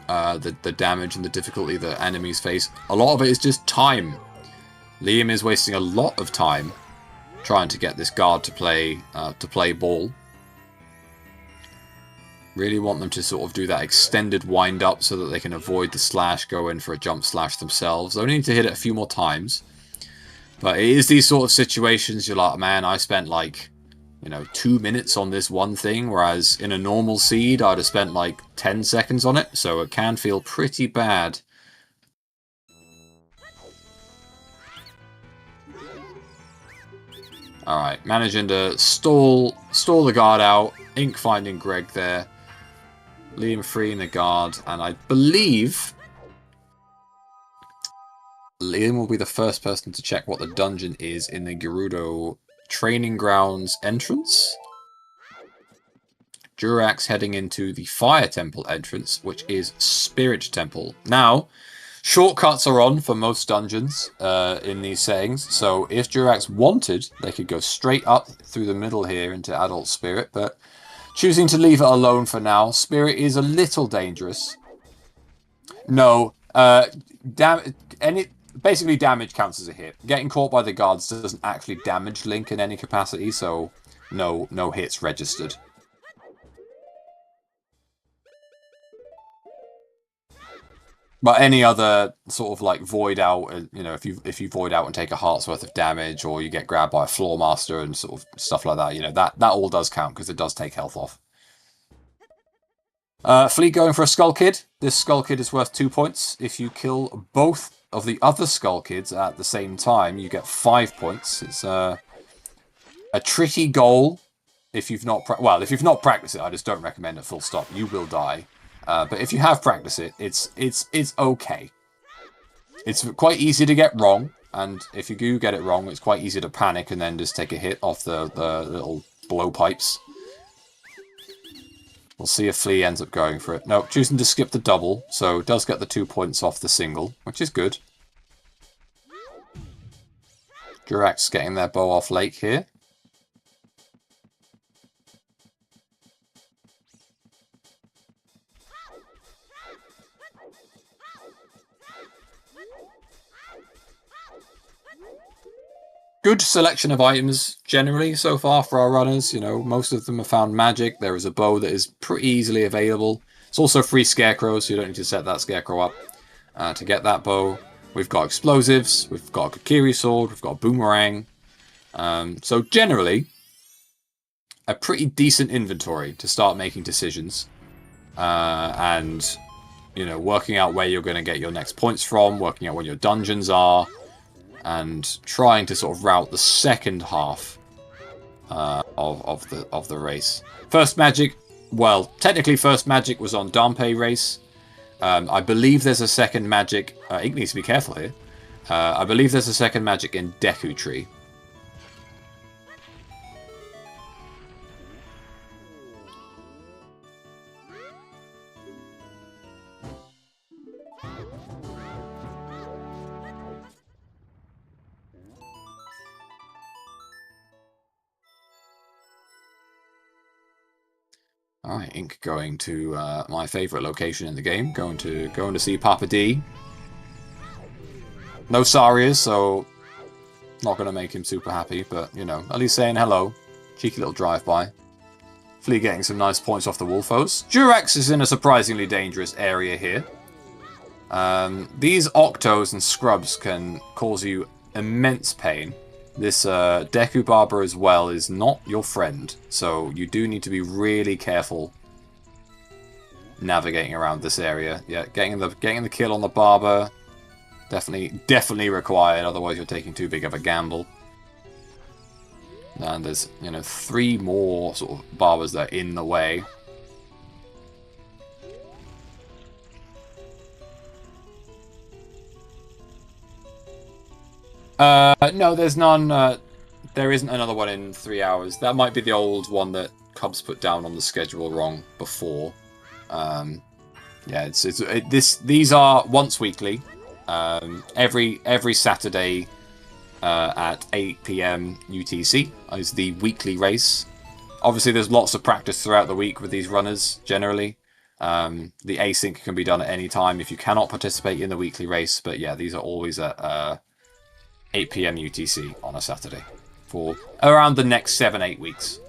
the damage and the difficulty that enemies face. A lot of it is just time. Liam is wasting a lot of time trying to get this guard to play ball. Really want them to sort of do that extended wind up so that they can avoid the slash, go in for a jump slash themselves. They only need to hit it a few more times. But it is these sort of situations you're like, man, I spent like, 2 minutes on this one thing, whereas in a normal seed I'd have spent like 10 seconds on it, so it can feel pretty bad. Alright, managing to stall the guard out. Ink finding Greg there. Liam freeing the guard, and I believe Liam will be the first person to check what the dungeon is in the Gerudo Training Grounds entrance. Durax heading into the Fire Temple entrance, which is Spirit Temple. Now, shortcuts are on for most dungeons in these settings, so if Durax wanted, they could go straight up through the middle here into Adult Spirit, but choosing to leave it alone for now. Spirit is a little dangerous. No, basically damage counts as a hit. Getting caught by the guards doesn't actually damage Link in any capacity, so no hits registered. But any other sort of like void out, if you void out and take a heart's worth of damage, or you get grabbed by a floor master and sort of stuff like that, that all does count because it does take health off. Fleet going for a Skull Kid. This Skull Kid is worth 2 points. If you kill both of the other Skull Kids at the same time, you get 5 points. It's a tricky goal if you've not practiced it. I just don't recommend it. Full stop. You will die. But if you have practiced it, it's okay. It's quite easy to get wrong, and if you do get it wrong, it's quite easy to panic and then just take a hit off the little blowpipes. We'll see if Flea ends up going for it. No, choosing to skip the double, so it does get the 2 points off the single, which is good. Durax getting their bow off Lake here. Good selection of items generally so far for our runners. Most of them have found magic. There is a bow that is pretty easily available. It's also free scarecrow, so you don't need to set that scarecrow up to get that bow. We've got explosives, we've got a Kokiri sword, we've got a boomerang. So generally, a pretty decent inventory to start making decisions. And, working out where you're going to get your next points from, working out where your dungeons are, and trying to sort of route the second half of the race. First magic, well, technically first magic was on Dampe race. I believe there's a second magic. Ink needs to be careful here. I believe there's a second magic in Deku Tree. Alright, Ink going to my favourite location in the game, going to see Papa D. No Sarias, so not going to make him super happy, but, at least saying hello. Cheeky little drive-by. Flea getting some nice points off the Wolfos. Durax is in a surprisingly dangerous area here. These Octos and Scrubs can cause you immense pain. This Deku Barber as well is not your friend, so you do need to be really careful navigating around this area. Yeah, getting the kill on the Barber, definitely required, otherwise you're taking too big of a gamble. And there's, 3 more sort of Barbers that are in the way. No, there's none. There isn't another one in 3 hours. That might be the old one that Cubs put down on the schedule wrong before. Yeah, these are once weekly. Every Saturday at 8 PM UTC is the weekly race. Obviously, there's lots of practice throughout the week with these runners. Generally, the async can be done at any time if you cannot participate in the weekly race. But yeah, these are always at 8 p.m. UTC on a Saturday for around the next 7-8 weeks.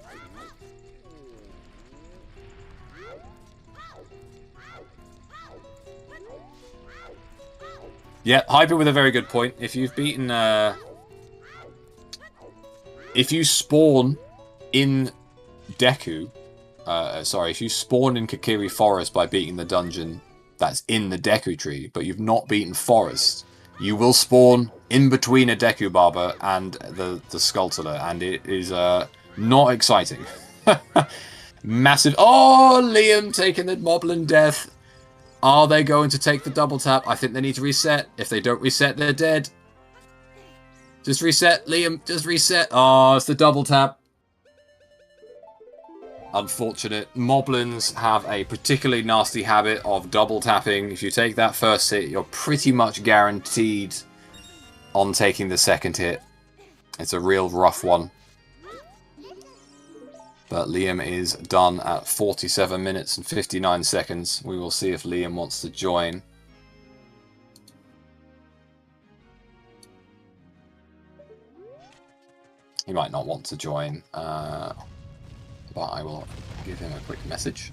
Yeah, Hyper with a very good point. If you've beaten... if you spawn in Deku... if you spawn in Kakiri Forest by beating the dungeon that's in the Deku tree, but you've not beaten Forest, you will spawn in between a Deku Barber and the Skulltula, and it is not exciting. Massive... Oh, Liam taking the Moblin death. Are they going to take the double tap? I think they need to reset. If they don't reset, they're dead. Just reset, Liam. Just reset. Oh, it's the double tap. Unfortunate. Moblins have a particularly nasty habit of double tapping. If you take that first hit, you're pretty much guaranteed on taking the second hit. It's a real rough one. But Liam is done at 47 minutes and 59 seconds. We will see if Liam wants to join. He might not want to join, but I will give him a quick message.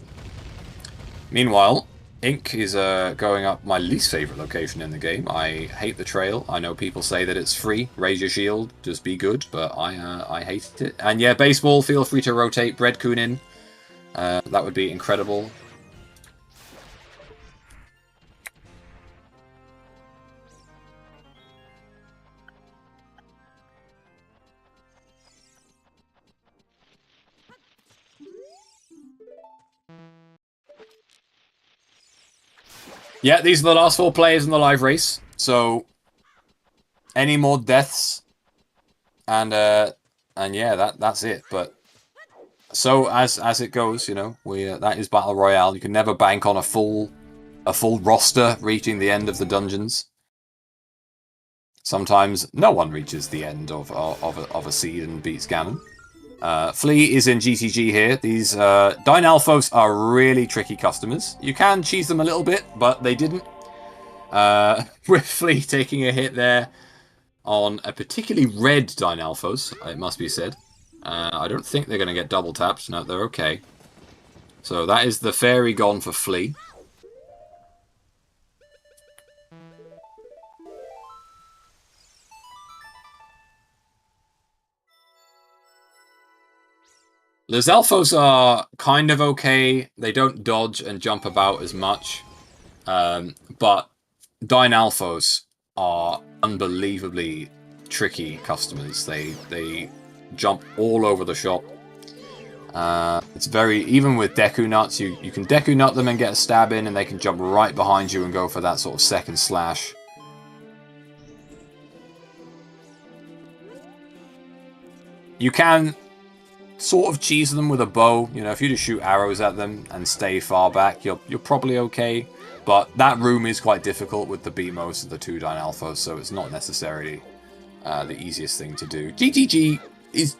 Meanwhile, Ink is going up my least favourite location in the game. I hate the trail. I know people say that it's free. Raise your shield, just be good, but I hate it. And yeah, baseball, feel free to rotate Breadcoon in. That would be incredible. Yeah, these are the last 4 players in the live race. So, any more deaths, and yeah, that's it. But so as it goes, you know, that is Battle Royale. You can never bank on a full roster reaching the end of the dungeons. Sometimes no one reaches the end of a seed and beats Ganon. Flea is in GTG here. These Dynalphos are really tricky customers. You can cheese them a little bit, but they didn't. With Flea taking a hit there on a particularly red Dynalphos, it must be said. I don't think they're going to get double tapped. No, they're okay. So that is the fairy gone for Flea. The Zelfos are kind of okay. They don't dodge and jump about as much. But Dynalphos are unbelievably tricky customers. They jump all over the shop. It's very... Even with Deku Nuts, you can Deku Nut them and get a stab in, and they can jump right behind you and go for that sort of second slash. You can sort of cheese them with a bow. You know, if you just shoot arrows at them and stay far back, you're probably okay. But that room is quite difficult with the BMOs of the 2 Dynalphos, so it's not necessarily the easiest thing to do. GTG is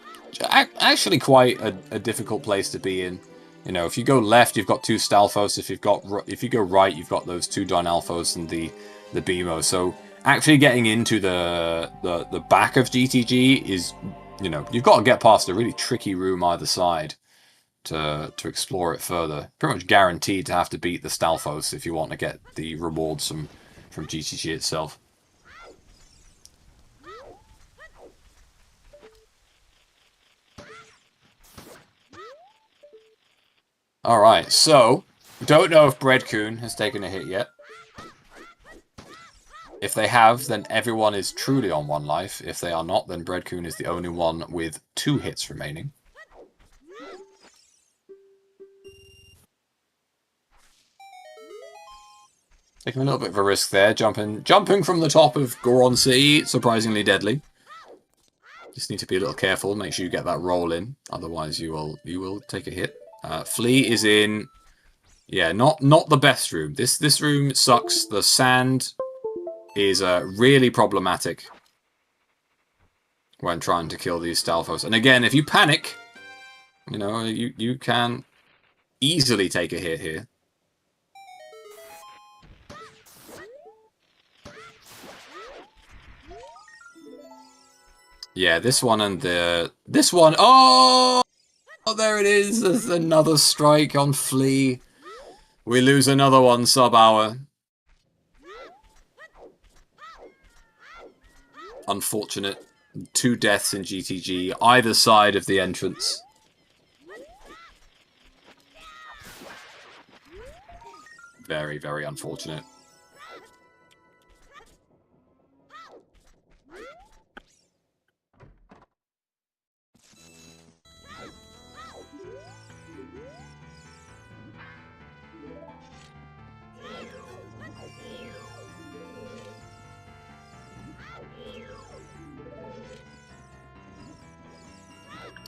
actually quite a difficult place to be in. You know, if you go left, you've got 2 Stalfos. If you go right, you've got those 2 Dynalphos and the BMO. So actually getting into the back of GTG is... You know, you've got to get past a really tricky room either side to explore it further. Pretty much guaranteed to have to beat the Stalfos if you want to get the rewards from GTG itself. Alright, so, don't know if Breadcoon has taken a hit yet. If they have, then everyone is truly on 1 life. If they are not, then Breadcoon is the only one with 2 hits remaining. Taking a little bit of a risk there, jumping from the top of Goron City, surprisingly deadly. Just need to be a little careful, make sure you get that roll in, otherwise you will take a hit. Flea is in, yeah, not the best room. This room sucks. The sand is really problematic when trying to kill these Stalfos. And again, if you panic, you know, you can easily take a hit here. Yeah, this one and this one. Oh, there it is. There's another strike on Flea. We lose another one sub-hour. Unfortunate. 2 deaths in GTG, either side of the entrance. Very, very unfortunate.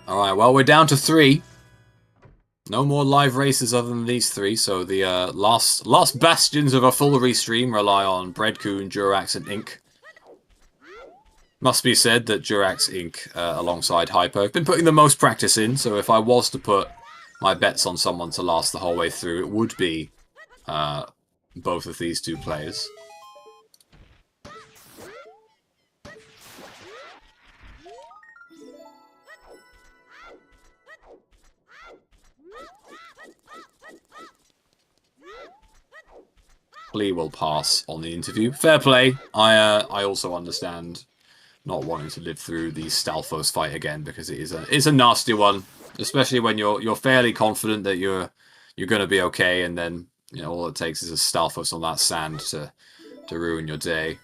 Alright, well, we're down to 3. No more live races other than these 3, so the last bastions of a full restream rely on Breadcoon, Durax, and Ink. Must be said that Durax, Ink, alongside Hyper, have been putting the most practice in, so if I was to put my bets on someone to last the whole way through, it would be both of these 2 players. Flea will pass on the interview. Fair play. I also understand not wanting to live through the Stalfos fight again because it's a nasty one, especially when you're fairly confident that you're going to be okay, and then all it takes is a Stalfos on that sand to ruin your day.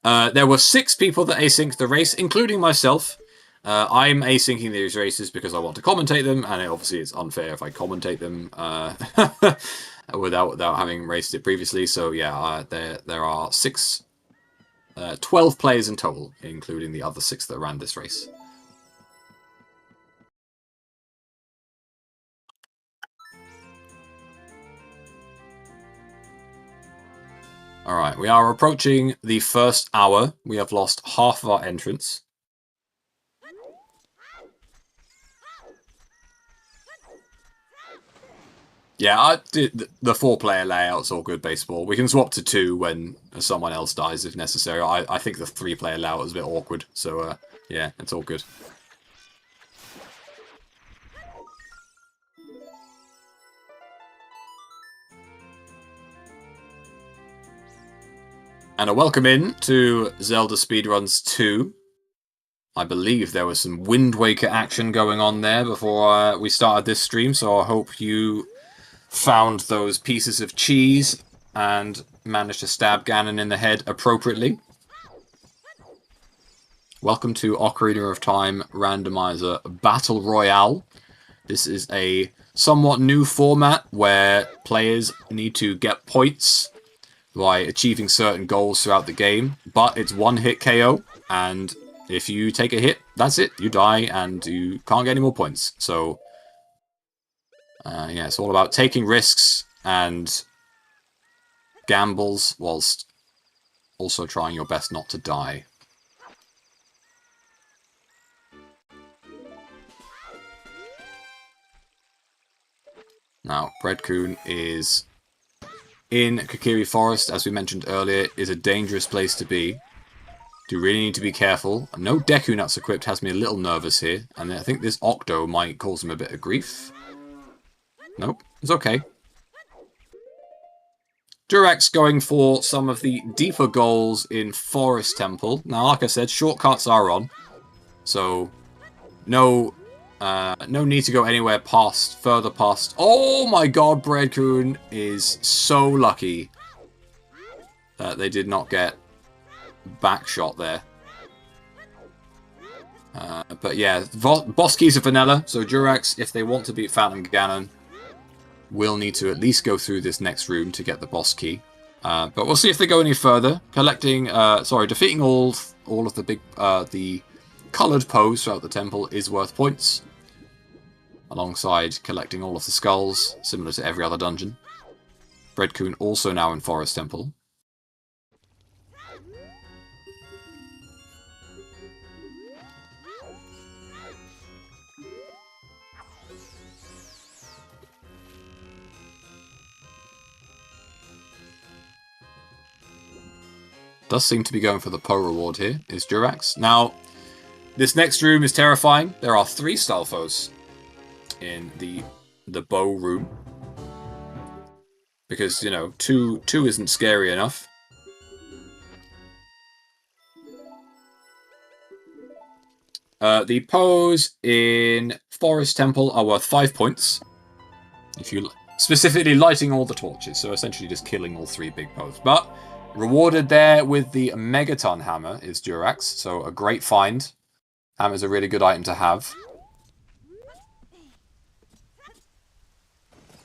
There were 6 people that asynced the race, including myself. I'm asyncing these races because I want to commentate them, and obviously it's unfair if I commentate them without having raced it previously. So yeah, there are 12 players in total, including the other 6 that ran this race. Alright, we are approaching the first hour. We have lost half of our entrants. Yeah, the 4-player layout's all good baseball. We can swap to 2 when someone else dies if necessary. I think the 3-player layout is a bit awkward, so yeah, it's all good. And a welcome in to Zelda Speedruns 2. I believe there was some Wind Waker action going on there before we started this stream, so I hope you found those pieces of cheese and managed to stab Ganon in the head appropriately. Welcome to Ocarina of Time Randomizer Battle Royale. This is a somewhat new format where players need to get points by achieving certain goals throughout the game, but it's one-hit KO, and if you take a hit, that's it. You die, and you can't get any more points. So, yeah, it's all about taking risks and gambles whilst also trying your best not to die. Now, Breadcoon is in Kokiri Forest, as we mentioned earlier, is a dangerous place to be. Do really need to be careful. No Deku Nuts equipped has me a little nervous here, and I think this Octo might cause him a bit of grief. Nope, it's okay. Durax going for some of the deeper goals in Forest Temple. Now, like I said, shortcuts are on, so no need to go anywhere further past. Oh my god, Breadcoon is so lucky that they did not get back shot there. But yeah, boss keys are vanilla, so Durax, if they want to beat Phantom Ganon, will need to at least go through this next room to get the boss key. But we'll see if they go any further. Defeating all of the the coloured pose throughout the temple is worth points, alongside collecting all of the skulls, similar to every other dungeon. Breadcoon also now in Forest Temple. does seem to be going for the Poe reward here, is Durax. Now, this next room is terrifying. There are 3 Stalfos in the bow room. Because, you know, two isn't scary enough. The Poes in Forest Temple are worth 5 points. If you specifically lighting all the torches, so essentially just killing all 3 big Poes. But rewarded there with the Megaton Hammer is Durax, so a great find. Hammer's a really good item to have.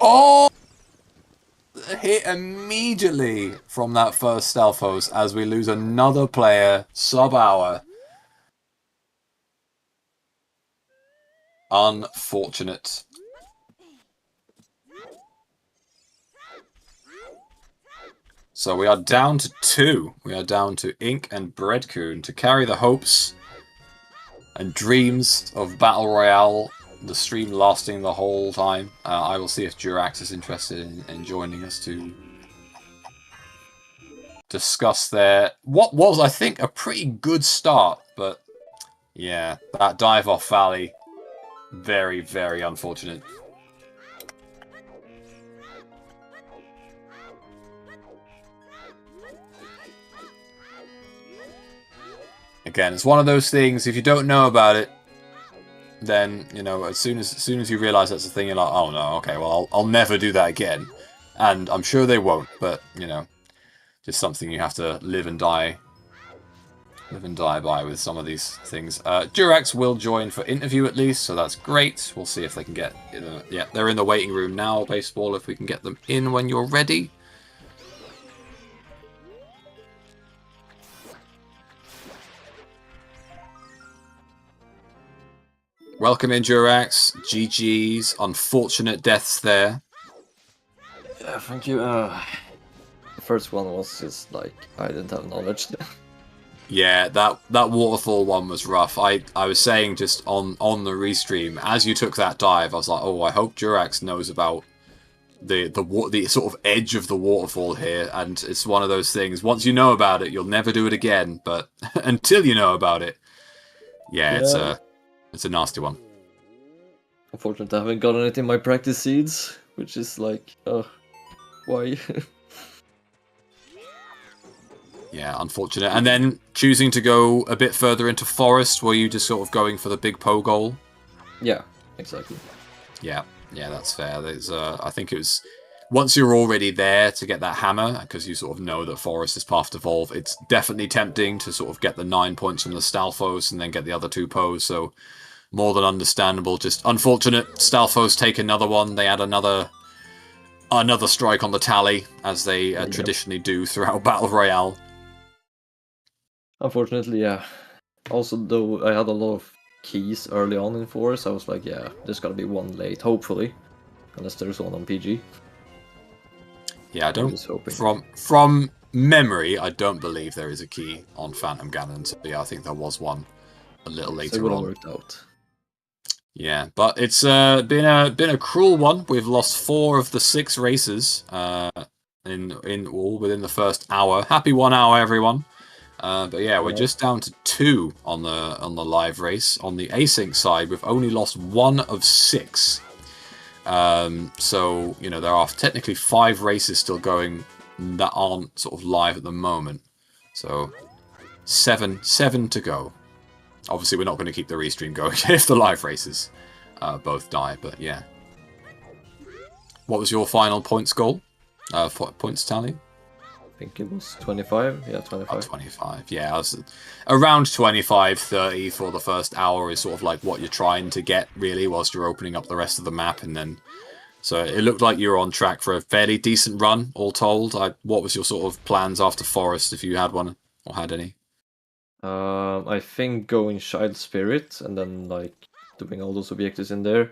Oh! Hit immediately from that first Stalfos as we lose another player sub-hour. Unfortunate. So we are down to 2. We are down to Ink and Breadcoon to carry the hopes and dreams of Battle Royale, the stream lasting the whole time. I will see if Durax is interested in joining us to discuss what was, I think, a pretty good start. But yeah, that dive off Valley, very, very unfortunate. Again, it's one of those things, if you don't know about it, then, you know, as soon as you realise that's a thing, you're like, oh no, okay, well, I'll never do that again. And I'm sure they won't, but, you know, just something you have to live and die by with some of these things. Durax will join for interview at least, so that's great. We'll see if they can get, yeah, they're in the waiting room now, Baseball, if we can get them in when you're ready. Welcome in, Durax. GG's. Unfortunate deaths there. Yeah, thank you. The first one was just like, I didn't have knowledge. Yeah, that waterfall one was rough. I was saying just on the restream, as you took that dive, I was like, oh, I hope Durax knows about the sort of edge of the waterfall here. And it's one of those things, once you know about it, you'll never do it again. But until you know about it, yeah. It's a nasty one. Unfortunately, I haven't gotten it in my practice seeds, which is like, why? Yeah, unfortunate. And then choosing to go a bit further into forest, were you just sort of going for the big Poe goal? Yeah, exactly. Yeah, that's fair. There's, I think it was once you're already there to get that hammer, because you sort of know that forest is path to evolve. It's definitely tempting to sort of get the 9 points from the Stalfos and then get the other 2 Poes. So more than understandable. Just unfortunate. Stalfos take another one. They add another strike on the tally, as they traditionally do throughout Battle Royale. Unfortunately, yeah. Also, though I had a lot of keys early on in Forest, I was like, yeah, there's gotta be one late, hopefully. Unless there's one on PG. Yeah, I don't. From memory, I don't believe there is a key on Phantom Ganon. So yeah, I think there was one a little later it would have on. worked out. Yeah, but it's been a cruel one. We've lost 4 of the 6 races in all within the first hour. Happy 1 hour, everyone. But yeah, we're just down to 2 on the live race. On the async side, we've only lost 1 of 6. So you know, there are technically 5 races still going that aren't sort of live at the moment. So 7 to go. Obviously, we're not going to keep the restream going if the live races both die, but yeah. What was your final points goal? Points tally? I think it was 25. Yeah, 25. 25. Yeah, I was around 25, 30 for the first hour is sort of like what you're trying to get, really, whilst you're opening up the rest of the map. And then, so it looked like you were on track for a fairly decent run, all told. What was your sort of plans after Forest, if you had one or had any? I think going Child Spirit and then like doing all those objectives in there.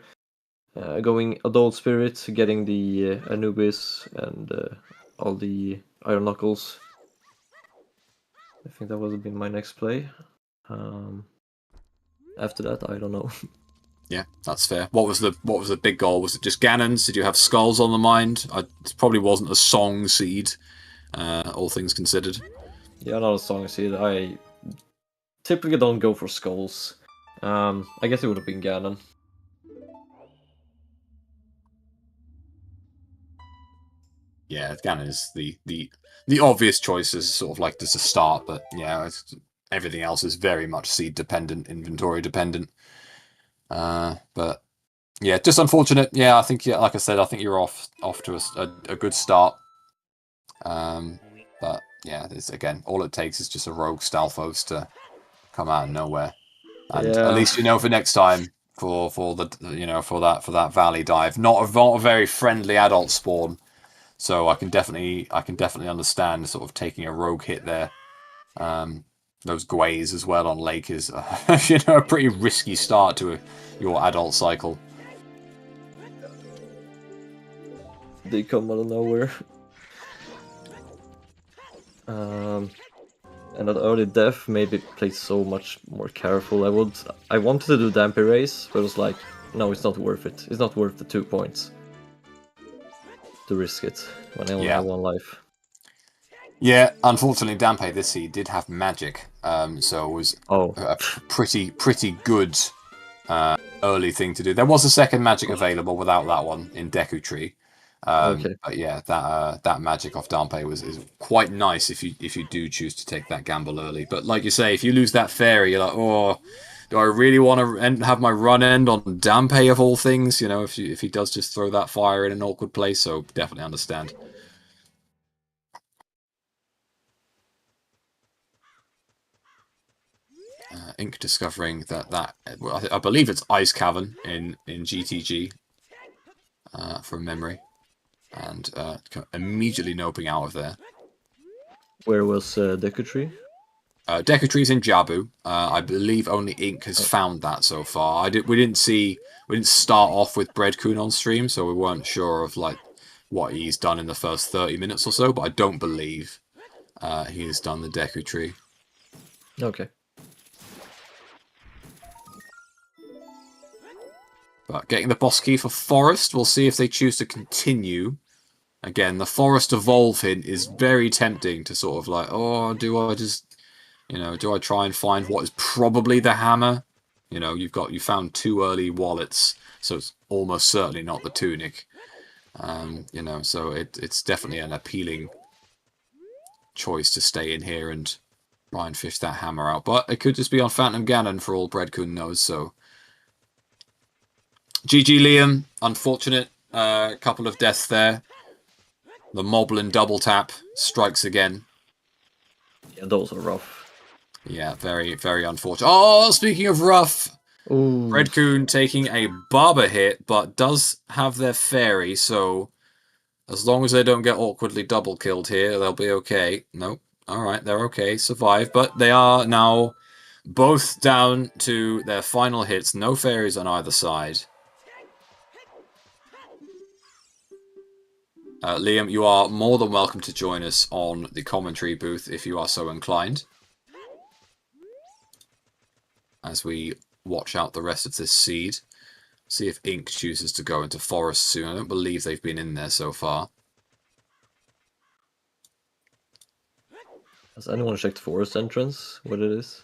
Going Adult Spirit, getting the Anubis and all the Iron Knuckles. I think that would have been my next play. After that, I don't know. Yeah, that's fair. What was the big goal? Was it just Ganons? Did you have skulls on the mind? It probably wasn't a song seed, all things considered. Yeah, another song seed. I typically don't go for skulls. I guess it would have been Ganon. Yeah, Ganon is the obvious choice as sort of like just a start, but yeah, everything else is very much seed dependent, inventory dependent. But yeah, just unfortunate. Yeah, I think like I said, I think you're off to a good start. But yeah, again, all it takes is just a rogue Stalfos to come out of nowhere, and at least you know for next time for the for that valley dive, not a very friendly adult spawn. So I can definitely understand sort of taking a rogue hit there. Those Gways as well on Lake is a pretty risky start to your adult cycle. They come out of nowhere. And that early death made me play so much more careful. I wanted to do Dampy Race, but it was like, no, it's not worth it. It's not worth the 2 points to risk it when I only have 1 life. Yeah, unfortunately, Dampé this seed did have magic, so it was a pretty good early thing to do. There was a second magic available without that one in Deku Tree. But yeah, that magic off Dampé is quite nice if you do choose to take that gamble early. But like you say, if you lose that fairy, you're like, oh, do I really want to have my run end on Dampé of all things? You know, if he does just throw that fire in an awkward place, so definitely understand. Ink discovering that well, I believe it's Ice Cavern in GTG from memory, and immediately noping out of there. Where was Deku Tree? Deku Tree's in Jabu. I believe only Ink has found that so far. We didn't start off with Breadcoon on stream, so we weren't sure of like what he's done in the first 30 minutes or so. But I don't believe he has done the Deku Tree. Okay. But getting the boss key for Forest, we'll see if they choose to continue. Again, the Forest Evolve hint is very tempting to sort of like, oh, do I just, do I try and find what is probably the hammer? You found 2 early wallets, so it's almost certainly not the tunic. So it's definitely an appealing choice to stay in here and try and fish that hammer out. But it could just be on Phantom Ganon for all Breadcoon knows, so... GG Liam, unfortunate couple of deaths there. The Moblin double tap strikes again. Yeah, those are rough. Yeah, very, very unfortunate. Oh, speaking of rough, Breadcoon taking a barber hit, but does have their fairy, so as long as they don't get awkwardly double killed here, they'll be okay. Nope. Alright, they're okay, survive, but they are now both down to their final hits. No fairies on either side. Liam, you are more than welcome to join us on the commentary booth if you are so inclined. As we watch out the rest of this seed. See if Ink chooses to go into Forest soon. I don't believe they've been in there so far. Has anyone checked Forest entrance? What it is?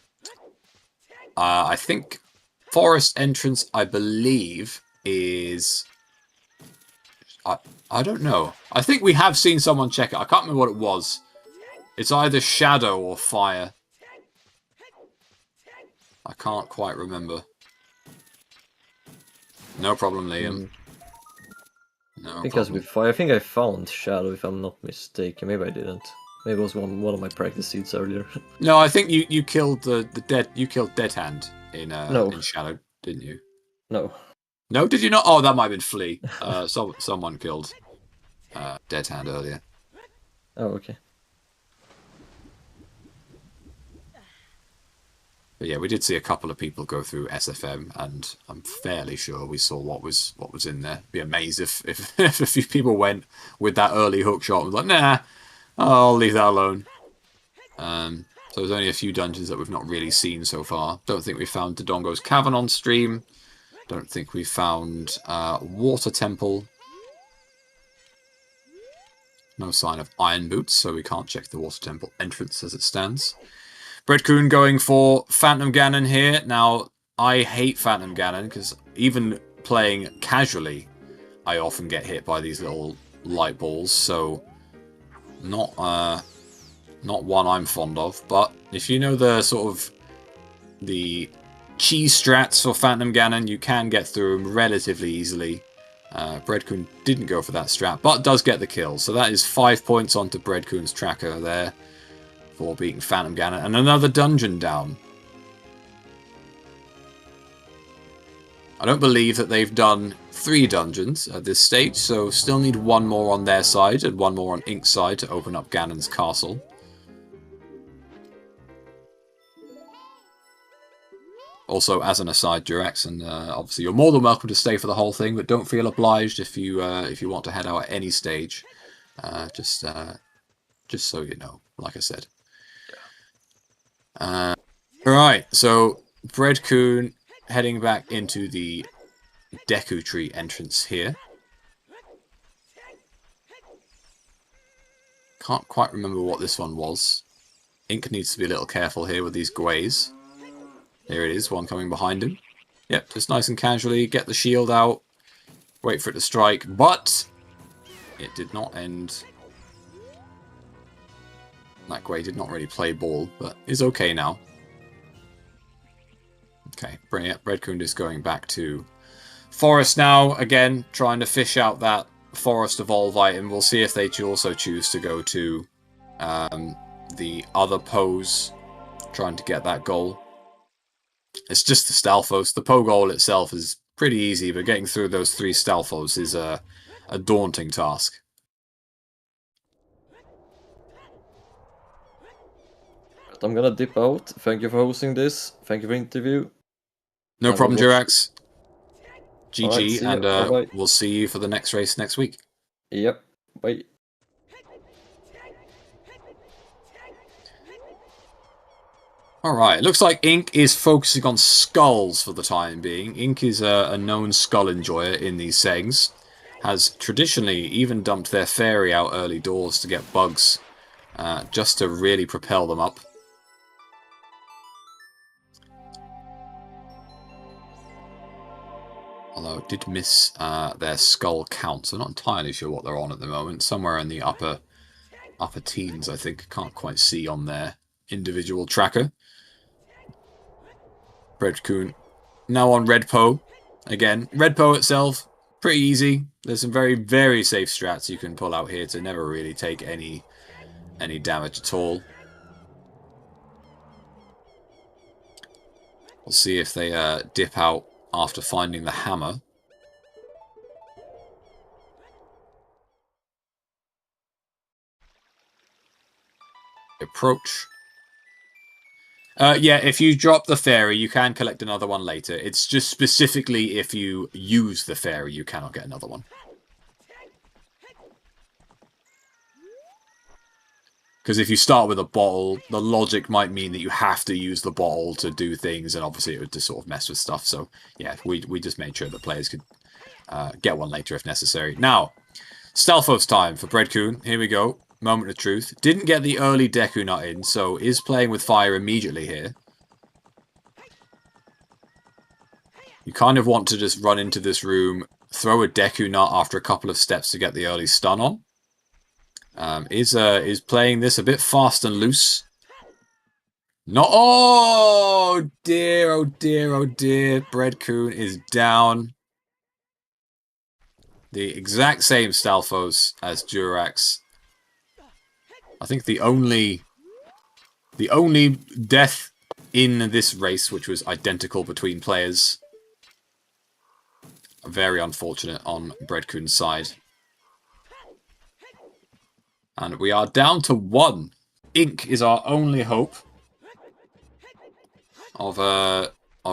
I think Forest entrance, I believe, is... I don't know. I think we have seen someone check it. I can't remember what it was. It's either Shadow or Fire. I can't quite remember. No problem, Liam. No I think it has to be Fire. I think I found Shadow, if I'm not mistaken. Maybe I didn't. Maybe it was one of my practice seeds earlier. No, I think you killed the dead. You killed Dead Hand in Shadow, didn't you? No. No, did you not? Oh, that might have been Flea. Someone killed Dead Hand earlier. Oh, okay. But yeah, we did see a couple of people go through SFM, and I'm fairly sure we saw what was in there. Be amazed if a few people went with that early hook shot and was like, nah, I'll leave that alone. So there's only a few dungeons that we've not really seen so far. Don't think we found Dodongo's Cavern on stream. Don't think we found Water Temple. No sign of iron boots, so we can't check the water temple entrance as it stands. Breadcoon going for Phantom Ganon here. Now, I hate Phantom Ganon because even playing casually, I often get hit by these little light balls, so not one I'm fond of. But if you know the sort of the cheese strats for Phantom Ganon, you can get through them relatively easily. Breadcoon didn't go for that strat, but does get the kill. So that is 5 points onto Breadcoon's tracker there for beating Phantom Ganon. And another dungeon down. I don't believe that they've done 3 dungeons at this stage, so still need 1 more on their side and 1 more on Ink's side to open up Ganon's castle. Also, as an aside, Durex, and obviously you're more than welcome to stay for the whole thing, but don't feel obliged if you want to head out at any stage. Just so you know, like I said. Right, so Breadcoon heading back into the Deku Tree entrance here. Can't quite remember what this one was. Ink needs to be a little careful here with these Gways. There it is, one coming behind him. Yep, just nice and casually, get the shield out, wait for it to strike, but it did not end. That Gway did not really play ball, but is okay now. Okay, brilliant. Breadcoon is going back to Forest now, again, trying to fish out that Forest Evolve item. We'll see if they also choose to go to the other pose, trying to get that goal. It's just the Stalfos. The Poe goal itself is pretty easy, but getting through those 3 Stalfos is a daunting task. I'm gonna dip out. Thank you for hosting this. Thank you for the interview. No problem, Durax. GG, Right, and we'll see you for the next race next week. Yep. Bye. Alright, looks like Ink is focusing on skulls for the time being. Ink is a known skull enjoyer in these segs. Has traditionally even dumped their fairy out early doors to get bugs, just to really propel them up. Although it did miss their skull count, so not entirely sure what they're on at the moment. Somewhere in the upper teens, I think. Can't quite see on their individual tracker. Breadcoon now on Red Poe. Again, Red Poe itself, pretty easy. There's some very, very safe strats you can pull out here to never really take any damage at all. We'll see if they dip out after finding the hammer. Approach. Yeah, if you drop the fairy, you can collect another one later. It's just specifically if you use the fairy, you cannot get another one. Because if you start with a bottle, the logic might mean that you have to use the bottle to do things, and obviously it would just sort of mess with stuff. So, yeah, we just made sure that players could get one later if necessary. Now, Stalfos time for Breadcoon. Here we go. Moment of truth. Didn't get the early Deku Nut in, so is playing with fire immediately here. You kind of want to just run into this room, throw a Deku Nut after a couple of steps to get the early stun on. Is playing this a bit fast and loose. Not. Oh dear, oh dear, oh dear. Breadcoon is down. The exact same Stalfos as Durax. I think the only death in this race, which was identical between players. Very unfortunate on Breadcoon's side. And we are down to 1. Ink is our only hope of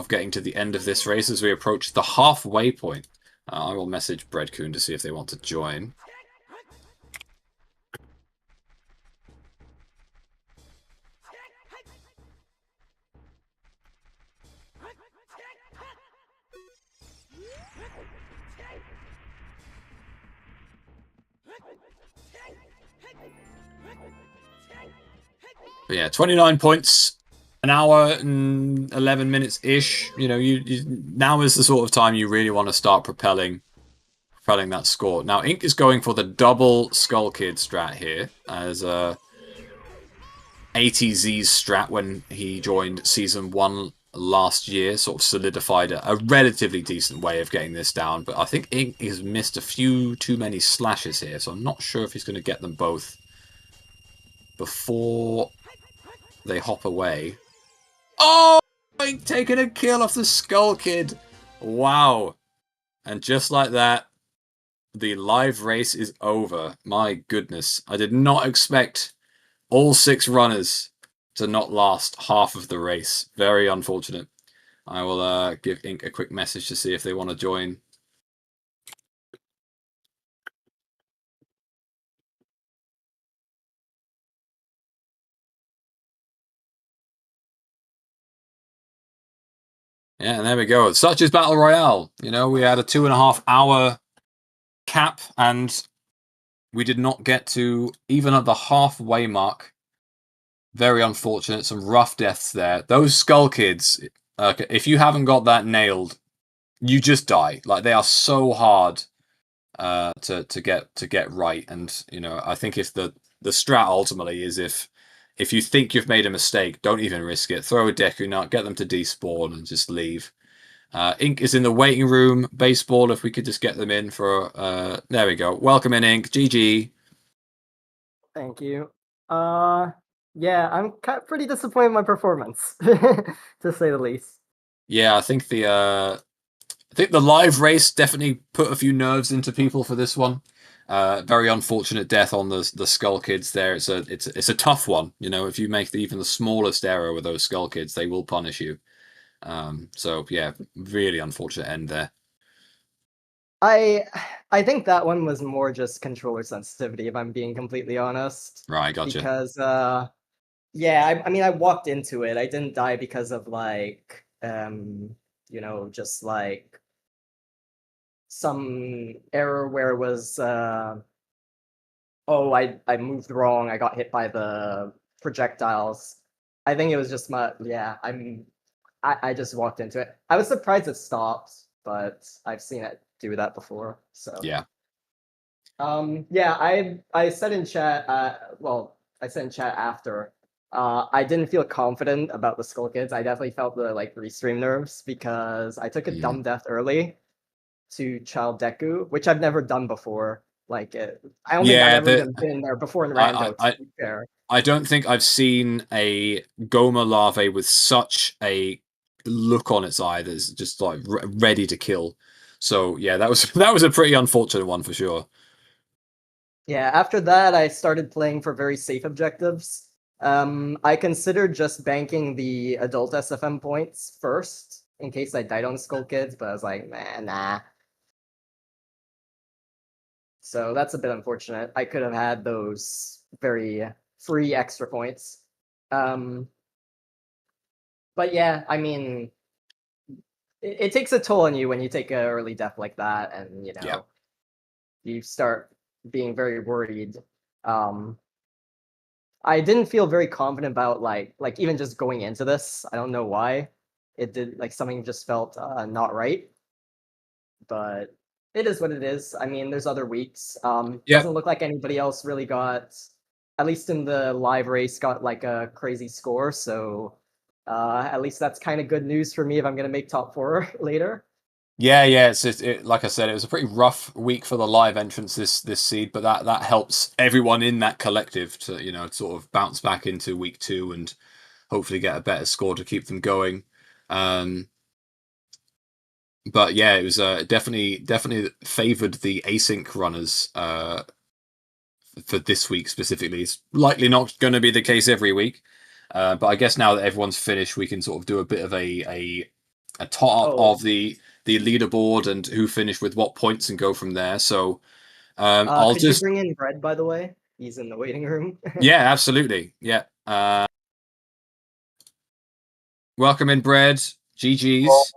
getting to the end of this race as we approach the halfway point. I will message Breadcoon to see if they want to join. But yeah, 29 points, an hour and 11 minutes ish. You know, you now is the sort of time you really want to start propelling that score. Now, Ink is going for the double Skull Kid strat here, as ATZ's strat when he joined Season 1 last year sort of solidified a relatively decent way of getting this down. But I think Ink has missed a few too many slashes here, so I'm not sure if he's going to get them both before they hop away. Oh! Ink taking a kill off the Skull Kid. Wow. And just like that, the live race is over. My goodness. I did not expect all 6 runners to not last half of the race. Very unfortunate. I will give Ink a quick message to see if they want to join. Yeah, and there we go. Such is Battle Royale. You know, we had a 2.5 hour cap, and we did not get to even at the halfway mark. Very unfortunate. Some rough deaths there. Those Skull Kids, if you haven't got that nailed, you just die. Like, they are so hard to get right. And, you know, I think if the strat ultimately is if you think you've made a mistake, don't even risk it. Throw a Deku Nut, get them to despawn, and just leave. Ink is in the waiting room. Baseball, if we could just get them in for... there we go. Welcome in, Ink. GG. Thank you. Yeah, I'm pretty disappointed in my performance, to say the least. Yeah, I think the live race definitely put a few nerves into people for this one. Very unfortunate death on the Skull Kids there. It's a tough one. You know, if you make even the smallest error with those Skull Kids, they will punish you. So yeah, really unfortunate end there. I think that one was more just controller sensitivity, if I'm being completely honest. Right, gotcha. Because yeah, I mean, I walked into it. I didn't die because of like you know, just like some error where it was oh, I moved wrong, I got hit by the projectiles. I think it was just I just walked into it. I was surprised it stopped, but I've seen it do that before. So yeah. Yeah, I said in chat well, I said in chat after I didn't feel confident about the Skull Kids. I definitely felt the like restream nerves because I took a dumb death early to Child Deku, which I've never done before. Like I don't think I've ever even been there before in Rando, to be fair. I don't think I've seen a Goma larvae with such a look on its eye that's just like ready to kill. So yeah, that was a pretty unfortunate one for sure. Yeah, after that I started playing for very safe objectives. I considered just banking the adult SFM points first in case I died on Skull Kids, but I was like, nah. So that's a bit unfortunate. I could have had those very free extra points. But yeah, I mean, it takes a toll on you when you take an early death like that, and you know, you start being very worried. I didn't feel very confident about like even just going into this. I don't know why. It did like something just felt not right. But it is what it is. I mean, there's other weeks. Doesn't look like anybody else really got, at least in the live race, got like a crazy score. So at least that's kind of good news for me if I'm gonna make top 4 later. Yeah, it's like I said, it was a pretty rough week for the live entrance this seed, but that helps everyone in that collective to, you know, sort of bounce back into week 2 and hopefully get a better score to keep them going. But yeah, it was definitely favored the async runners for this week specifically. It's likely not going to be the case every week, but I guess now that everyone's finished, we can sort of do a bit of a tot up of the leaderboard and who finished with what points and go from there. So I'll could just you bring in Bread, by the way? He's in the waiting room. Yeah, absolutely. Yeah. Welcome in, Bread. GG's.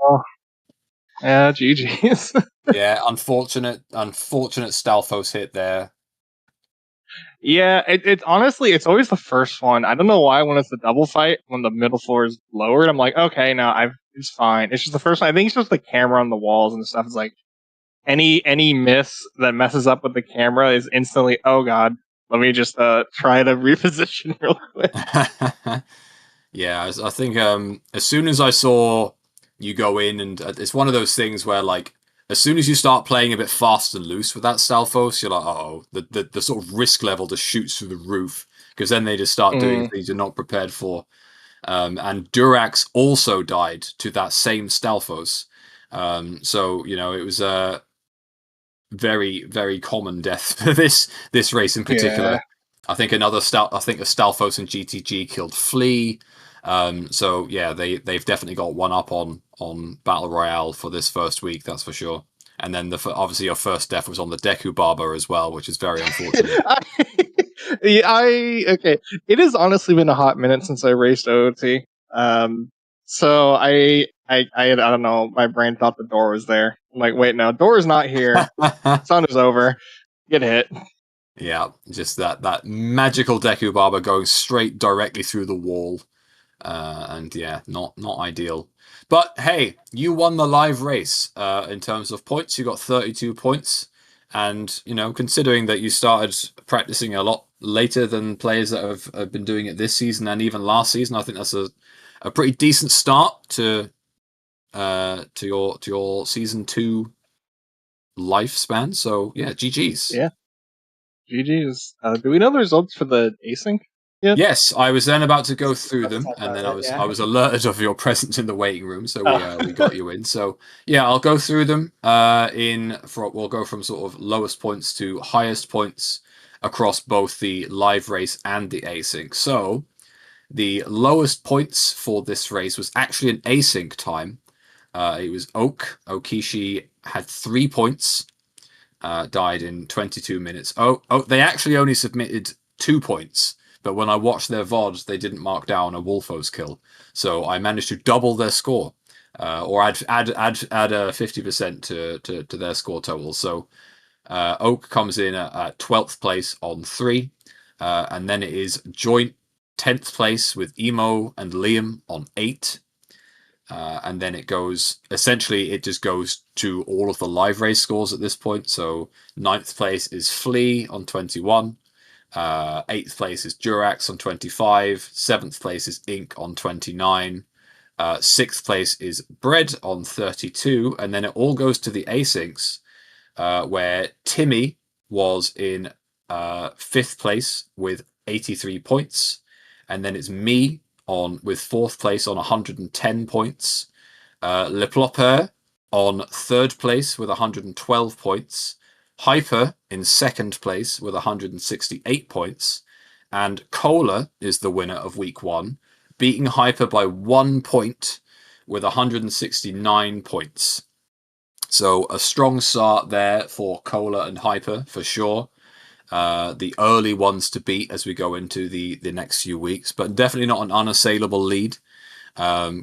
Yeah, GG's. Yeah, unfortunate Stalfos hit there. Yeah, it's honestly, it's always the first one. I don't know why when it's the double fight, when the middle floor is lowered, I'm like, okay, no, it's fine. It's just the first one. I think it's just the camera on the walls and stuff. It's like any miss that messes up with the camera is instantly, oh god, let me just try to reposition real quick. Yeah, I think as soon as I saw you go in, and it's one of those things where like as soon as you start playing a bit fast and loose with that Stalfos, you're like, oh, the sort of risk level just shoots through the roof because then they just start doing things you're not prepared for. And Durax also died to that same Stalfos. So it was a very, very common death for this race in particular. Yeah. I think a Stalfos and GTG killed Flea. So yeah, they've definitely got one up on Battle Royale for this first week, that's for sure. And then obviously your first death was on the Deku Barber as well, which is very unfortunate. Okay. It has honestly been a hot minute since I raced OoT. So I don't know. My brain thought the door was there. I'm like, wait, no, door is not here. Sun is over. Get hit. Yeah, just that magical Deku Barber going straight directly through the wall. And yeah, not ideal. But hey, you won the live race. In terms of points, you got 32 points. And, considering that you started practicing a lot later than players that have been doing it this season and even last season, I think that's a pretty decent start to your season 2 lifespan. So yeah, GG's. Yeah. GG's. Do we know the results for the async yet? Yes, I was then about to go through them, and then I was alerted of your presence in the waiting room, so we got you in. So yeah, I'll go through them. We'll go from sort of lowest points to highest points across both the live race and the async. So the lowest points for this race was actually an async time. It was Okishi had 3 points. Died in 22 minutes. They actually only submitted 2 points, but when I watched their VODs, they didn't mark down a Wolfos kill. So I managed to double their score, or add 50% to their score total. So Oak comes in at 12th place on 3, and then it is joint 10th place with Emo and Liam on 8. And then it just goes to all of the live race scores at this point. So 9th place is Flea on 21. 8th place is Durax on 25. 7th place is Ink on 29. 6th place is Bread on 32. And then it all goes to the asyncs, where Timmy was in 5th place with 83 points. And then it's me with 4th place on 110 points. Le Plopper on 3rd place with 112 points. Hyper in 2nd place with 168 points. And Cola is the winner of week 1, beating Hyper by 1 point with 169 points. So a strong start there for Cola and Hyper for sure. The early ones to beat as we go into the next few weeks, but definitely not an unassailable lead.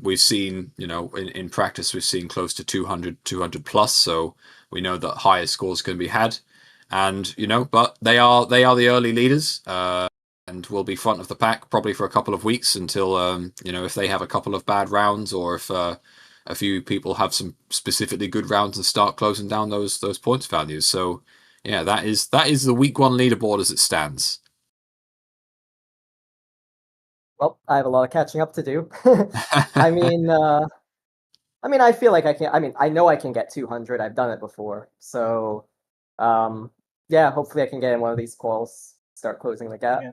We've seen, in practice, we've seen close to 200 plus, so we know that higher scores can be had. And, but they are the early leaders, and will be front of the pack probably for a couple of weeks until, if they have a couple of bad rounds, or if a few people have some specifically good rounds and start closing down those points values. So yeah, that is the week 1 leaderboard as it stands. Well, I have a lot of catching up to do. I mean, I feel like I can. I know I can get 200. I've done it before. So, yeah, hopefully I can get in one of these quals. Start closing the gap. Yeah.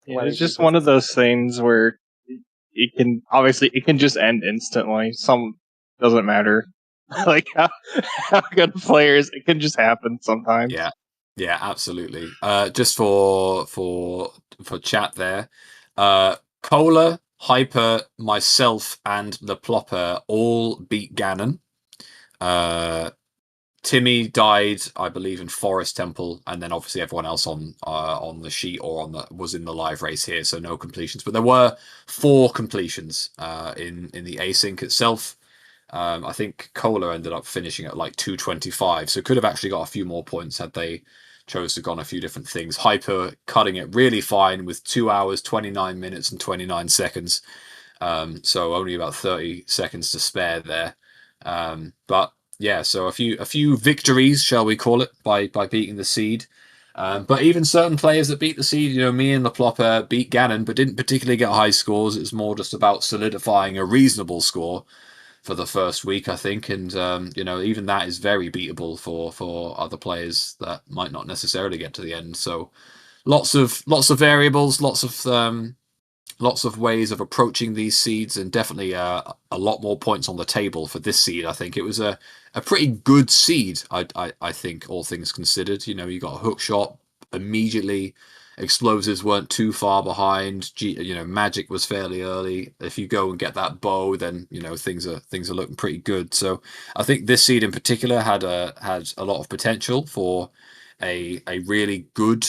It's just one of those things where it can just end instantly. Doesn't matter. Like how good players, it can just happen sometimes. Yeah, absolutely. Just for chat there, Cola, Hyper, myself, and the Plopper all beat Ganon. Timmy died, I believe, in Forest Temple, and then obviously everyone else on the sheet or was in the live race here, so no completions. But there were 4 completions in the async itself. I think Cola ended up finishing at like 225, so could have actually got a few more points had they chose to go on a few different things. Hyper cutting it really fine with 2 hours, 29 minutes, and 29 seconds. So only about 30 seconds to spare there. But yeah, so a few victories, shall we call it, by beating the seed. But even certain players that beat the seed, me and the Plopper beat Ganon, but didn't particularly get high scores. It was more just about solidifying a reasonable score for the first week, I think. And even that is very beatable for other players that might not necessarily get to the end. So lots of variables, lots of ways of approaching these seeds, and definitely a lot more points on the table for this seed. I think it was a pretty good seed, I think, all things considered. You got a hook shot immediately. Explosives weren't too far behind. Magic was fairly early. If you go and get that bow, then things are looking pretty good. So I think this seed in particular had a lot of potential for a really good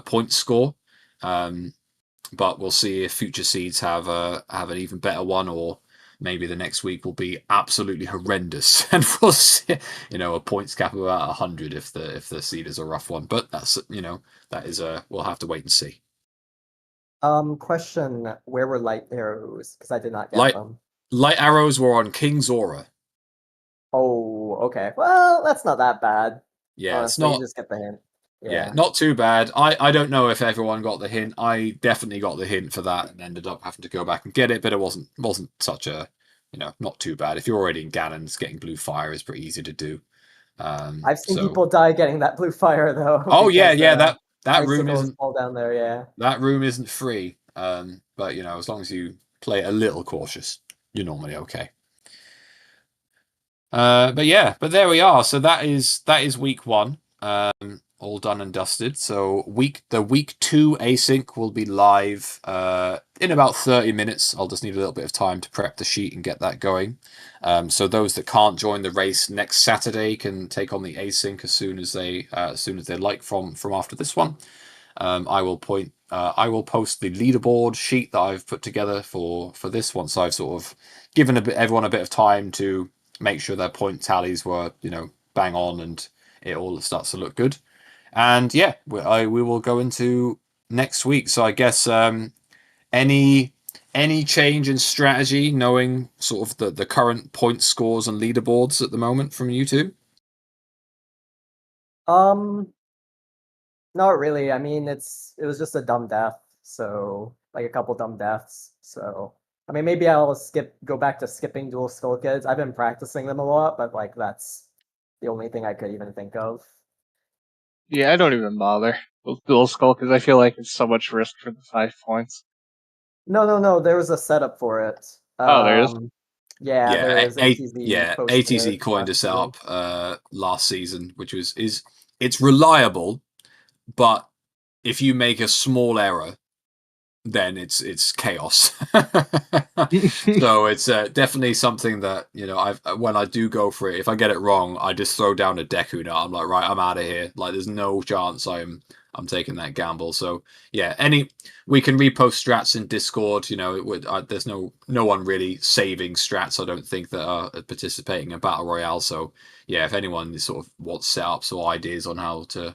point score. But we'll see if future seeds have an even better one, or maybe the next week will be absolutely horrendous, and we'll see, a points cap of about 100 if the seed is a rough one. But that's we'll have to wait and see. Question: where were light arrows? Because I did not get them. Light arrows were on King Zora. Oh, okay. Well, that's not that bad. Yeah, honestly, it's not. You just get the hint. Yeah, not too bad. I don't know if everyone got the hint. I definitely got the hint for that and ended up having to go back and get it, but it wasn't such a, not too bad. If you're already in Ganon's, getting blue fire is pretty easy to do. I've seen people die getting that blue fire though. Oh because, that room isn't fall down there. Yeah, that room isn't free. But as long as you play a little cautious, you're normally okay. But there we are. So that is week 1. All done and dusted. So week 2 async will be live in about 30 minutes. I'll just need a little bit of time to prep the sheet and get that going. So those that can't join the race next Saturday can take on the async as soon as they like from after this one. I will post the leaderboard sheet that I've put together for this once I've sort of given everyone a bit of time to make sure their point tallies were bang on and it all starts to look good. And yeah, we will go into next week. So I guess any change in strategy, knowing sort of the current point scores and leaderboards at the moment from you two? Not really. I mean, it was just a dumb death, so like a couple dumb deaths. So I mean, maybe I'll go back to skipping dual skull kids. I've been practicing them a lot, but like that's the only thing I could even think of. Yeah, I don't even bother with dual skull because I feel like it's so much risk for the 5 points. No. There was a setup for it. There is. Yeah, there is. ATZ coined a setup last season, which it's reliable, but if you make a small error, then it's chaos. So it's definitely something that when I do go for it, if I get it wrong, I just throw down a Deku now. I'm like, right, I'm out of here. Like, there's no chance I'm taking that gamble. So yeah, we can repost strats in Discord. There's no one really saving strats, I don't think, that are participating in Battle Royale. So yeah, if anyone sort of wants setups or ideas on how to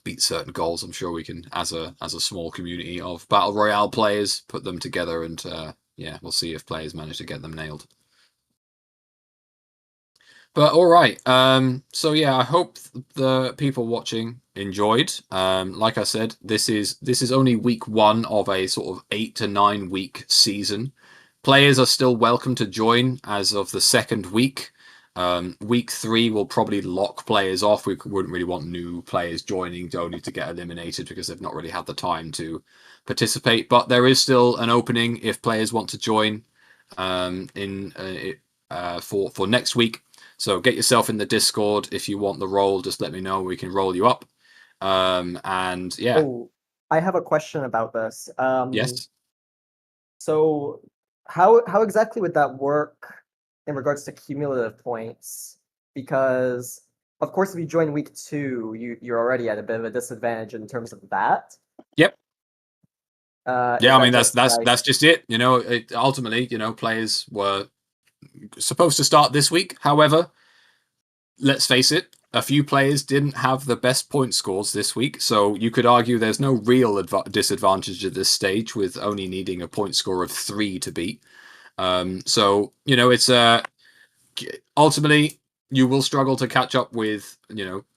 beat certain goals, I'm sure we can, as a small community of Battle Royale players, put them together, and we'll see if players manage to get them nailed. But all right, so yeah, I hope the people watching enjoyed. Like I said, this is only week 1 of a sort of 8 to 9 week season. Players are still welcome to join as of the 2nd week. Week 3 will probably lock players off. We wouldn't really want new players joining only to get eliminated because they've not really had the time to participate. But there is still an opening if players want to join for next week. So get yourself in the Discord. If you want the role, just let me know. We can roll you up. And yeah. Oh, I have a question about this. Yes. So how exactly would that work in regards to cumulative points? Because of course, if you join week 2, you're already at a bit of a disadvantage in terms of that. Yep. I mean that's just it. Ultimately, players were supposed to start this week. However, let's face it, a few players didn't have the best point scores this week, so you could argue there's no real disadvantage at this stage with only needing a point score of 3 to beat. So, it's ultimately you will struggle to catch up with,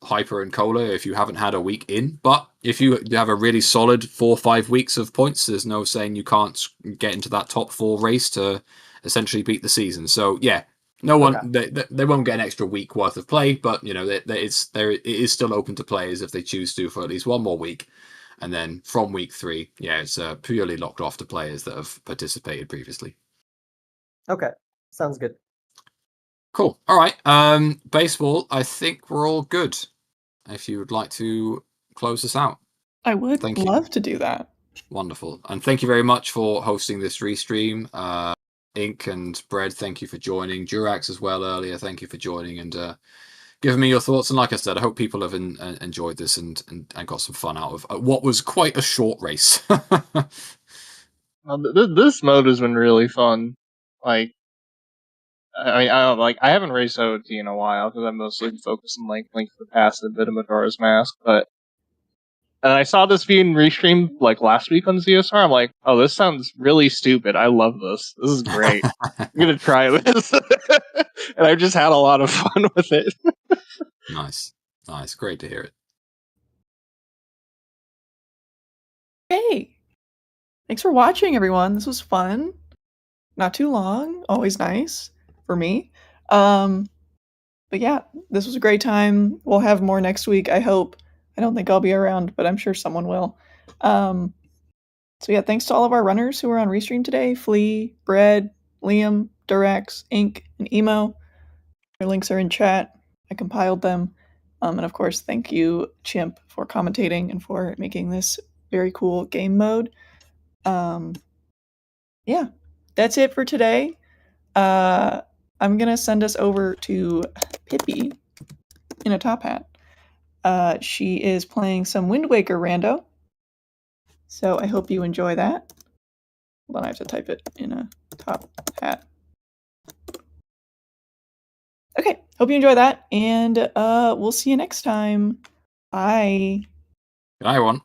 Hyper and Cola if you haven't had a week in. But if you have a really solid 4 or 5 weeks of points, there's no saying you can't get into that top 4 race to essentially beat the season. So, yeah. No one, they won't get an extra week worth of play, but it is still open to players if they choose to for at least one more week, and then from week 3, it's purely locked off to players that have participated previously. Okay, sounds good. Cool. All right. Baseball. I think we're all good. If you would like to close us out, I would love to do that. Wonderful, and thank you very much for hosting this restream. Ink and Bread, thank you for joining. Durax as well earlier, thank you for joining and giving me your thoughts. And like I said, I hope people have enjoyed this and got some fun out of what was quite a short race. This mode has been really fun. Like, I haven't raced OoT in a while because I'm mostly focused on Link to the Past and a bit of Majora's Mask, and I saw this being restreamed like last week on ZSR. I'm like, oh, this sounds really stupid. I love this. This is great. I'm gonna try this, and I've just had a lot of fun with it. Nice, great to hear it. Hey, thanks for watching, everyone. This was fun. Not too long. Always nice for me. But yeah, this was a great time. We'll have more next week, I hope. I don't think I'll be around, but I'm sure someone will. So yeah, thanks to all of our runners who were on Restream today. Flea, Bread, Liam, Durax, Ink, and Emo. Their links are in chat. I compiled them. And of course, thank you, Chimp, for commentating and for making this very cool game mode. Yeah, that's it for today. I'm going to send us over to Pippi in a top hat. She is playing some Wind Waker rando. So I hope you enjoy that. Hold on, I have to type it in a top hat. Okay, hope you enjoy that, and we'll see you next time. Bye. Good night, everyone.